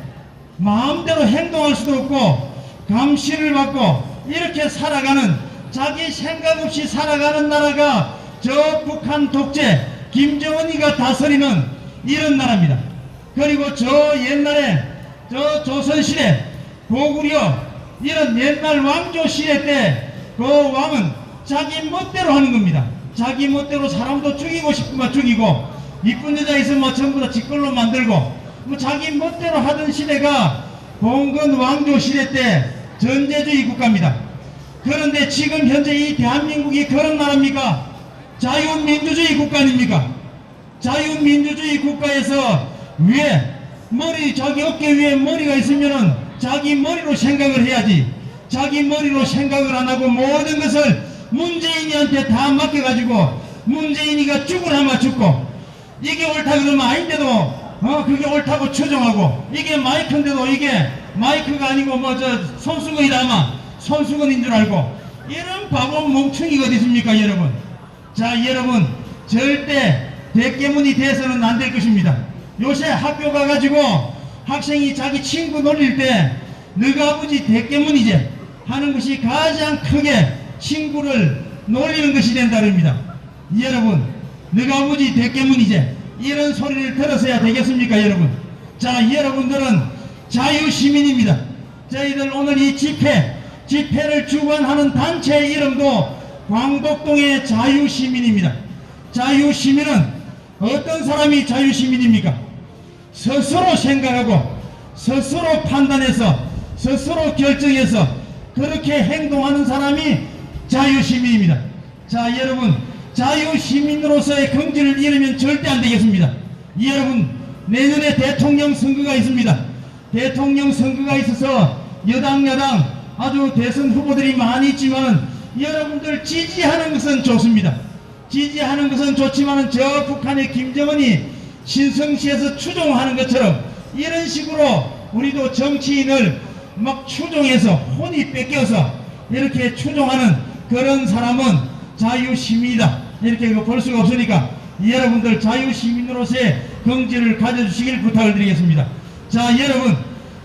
마음대로 행동할 수도 없고 감시를 받고 이렇게 살아가는 자기 생각 없이 살아가는 나라가 저 북한 독재 김정은이가 다스리는 이런 나라입니다. 그리고 저 옛날에 저 조선시대 고구려 이런 옛날 왕조 시대 때 그 왕은 자기 멋대로 하는 겁니다. 자기 멋대로 사람도 죽이고 싶으면 죽이고 이쁜 여자 있으면 전부 다 직걸로 만들고 뭐 자기 멋대로 하던 시대가 봉건 왕조 시대 때 전제주의 국가입니다. 그런데 지금 현재 이 대한민국이 그런 나라입니까? 자유민주주의 국가 아닙니까? 자유민주주의 국가에서 위에 머리 자기 어깨 위에 머리가 있으면은 자기 머리로 생각을 해야지. 자기 머리로 생각을 안 하고 모든 것을 문재인이한테 다 맡겨가지고 문재인이가 죽으라면 죽고 이게 옳다 그러면 아닌데도 그게 옳다고 추정하고 이게 마이크인데도 이게 마이크가 아니고 뭐 저 손수건이다 아마 손수건인 줄 알고 이런 바보 멍충이가 어디 있습니까 여러분? 자 여러분 절대 대깨문이 돼서는 안 될 것입니다. 요새 학교 가가지고 학생이 자기 친구 놀릴 때 너가 아버지 대깨문이지 하는 것이 가장 크게 친구를 놀리는 것이 된다 그럽니다. 여러분 너가 아버지 대깨문이지 이런 소리를 들어서야 되겠습니까 여러분? 자 여러분들은 자유시민입니다. 저희들 오늘 이 집회를 주관하는 단체의 이름도 광복동의 자유시민입니다. 자유시민은 어떤 사람이 자유시민입니까? 스스로 생각하고 스스로 판단해서 스스로 결정해서 그렇게 행동하는 사람이 자유시민입니다. 자 여러분 자유시민으로서의 긍지를 잃으면 절대 안 되겠습니다. 여러분 내년에 대통령 선거가 있습니다. 대통령 선거가 있어서 여당 야당 아주 대선 후보들이 많이 있지만 여러분들 지지하는 것은 좋습니다. 지지하는 것은 좋지만 저 북한의 김정은이 신성시에서 추종하는 것처럼 이런 식으로 우리도 정치인을 막 추종해서 혼이 뺏겨서 이렇게 추종하는 그런 사람은 자유시민이다 이렇게 볼 수가 없으니까 여러분들 자유시민으로서의 긍지를 가져주시길 부탁을 드리겠습니다. 자 여러분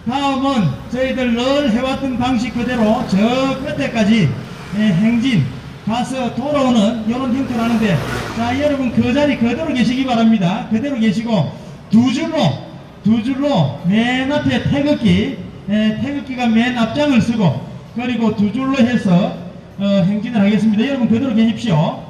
다음은 저희들 늘 해왔던 방식 그대로 저 끝에까지 행진 가서 돌아오는 이런 형태로 하는데 자 여러분 그 자리 그대로 계시기 바랍니다. 그대로 계시고 두 줄로 맨 앞에 태극기가 맨 앞장을 쓰고 그리고 두 줄로 해서 행진을 하겠습니다. 여러분 그대로 계십시오.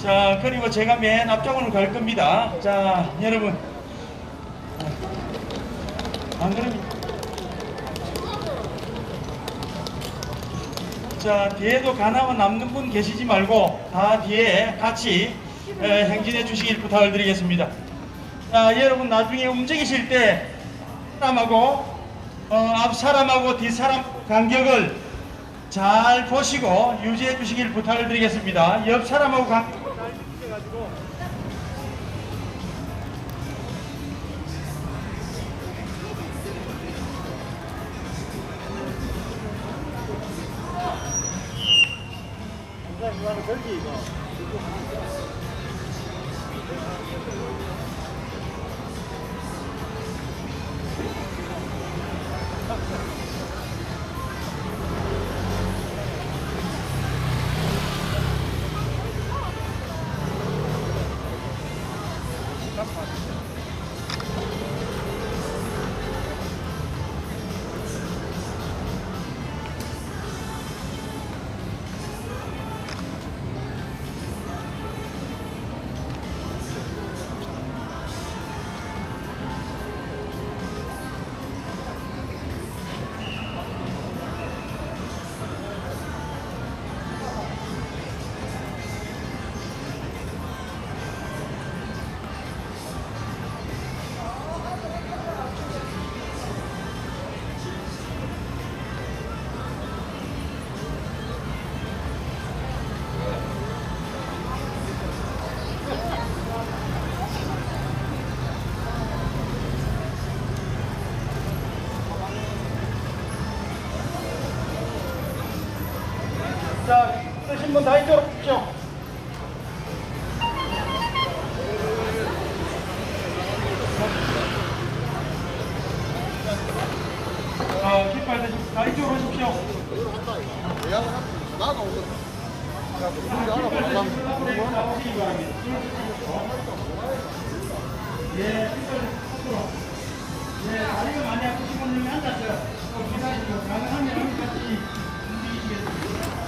자 그리고 제가 맨 앞장으로 갈 겁니다. 자 여러분 안 그럽니까? 자, 뒤에도 가나마 남는 분 계시지 말고 다 뒤에 같이 행진해 주시길 부탁을 드리겠습니다. 자, 여러분 나중에 움직이실 때 사람하고 앞 사람하고 뒷 사람 간격을 잘 보시고 유지해 주시길 부탁을 드리겠습니다. 옆 사람하고 간격을 잘 유지해가지고 자, 쓰신 분 다 이쪽으로 오십시오. 깃발 대신 다 이쪽으로 오십시오. 다리가 많이 아프신 분들이 앉았어요. 기다리시고 가능하면 같이 움직이시겠습니다.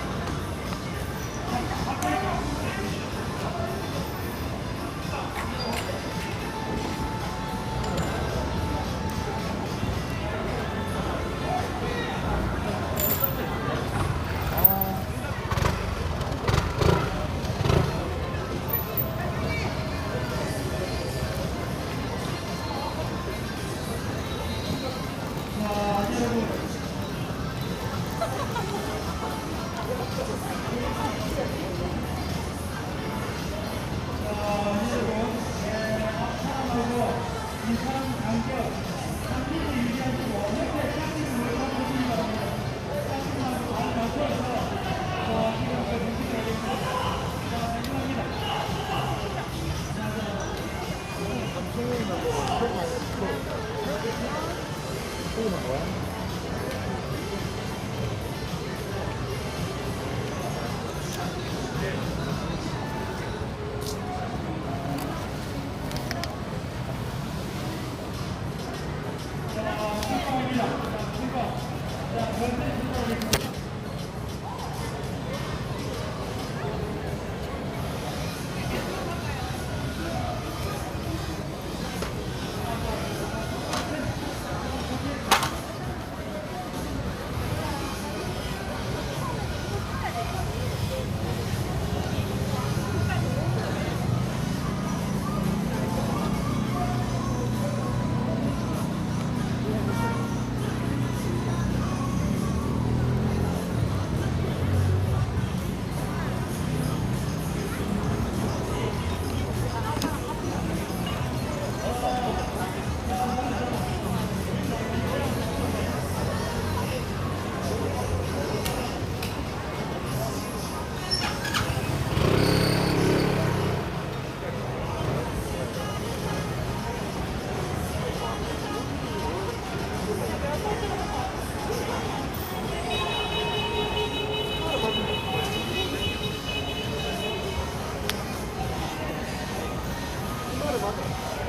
맞아.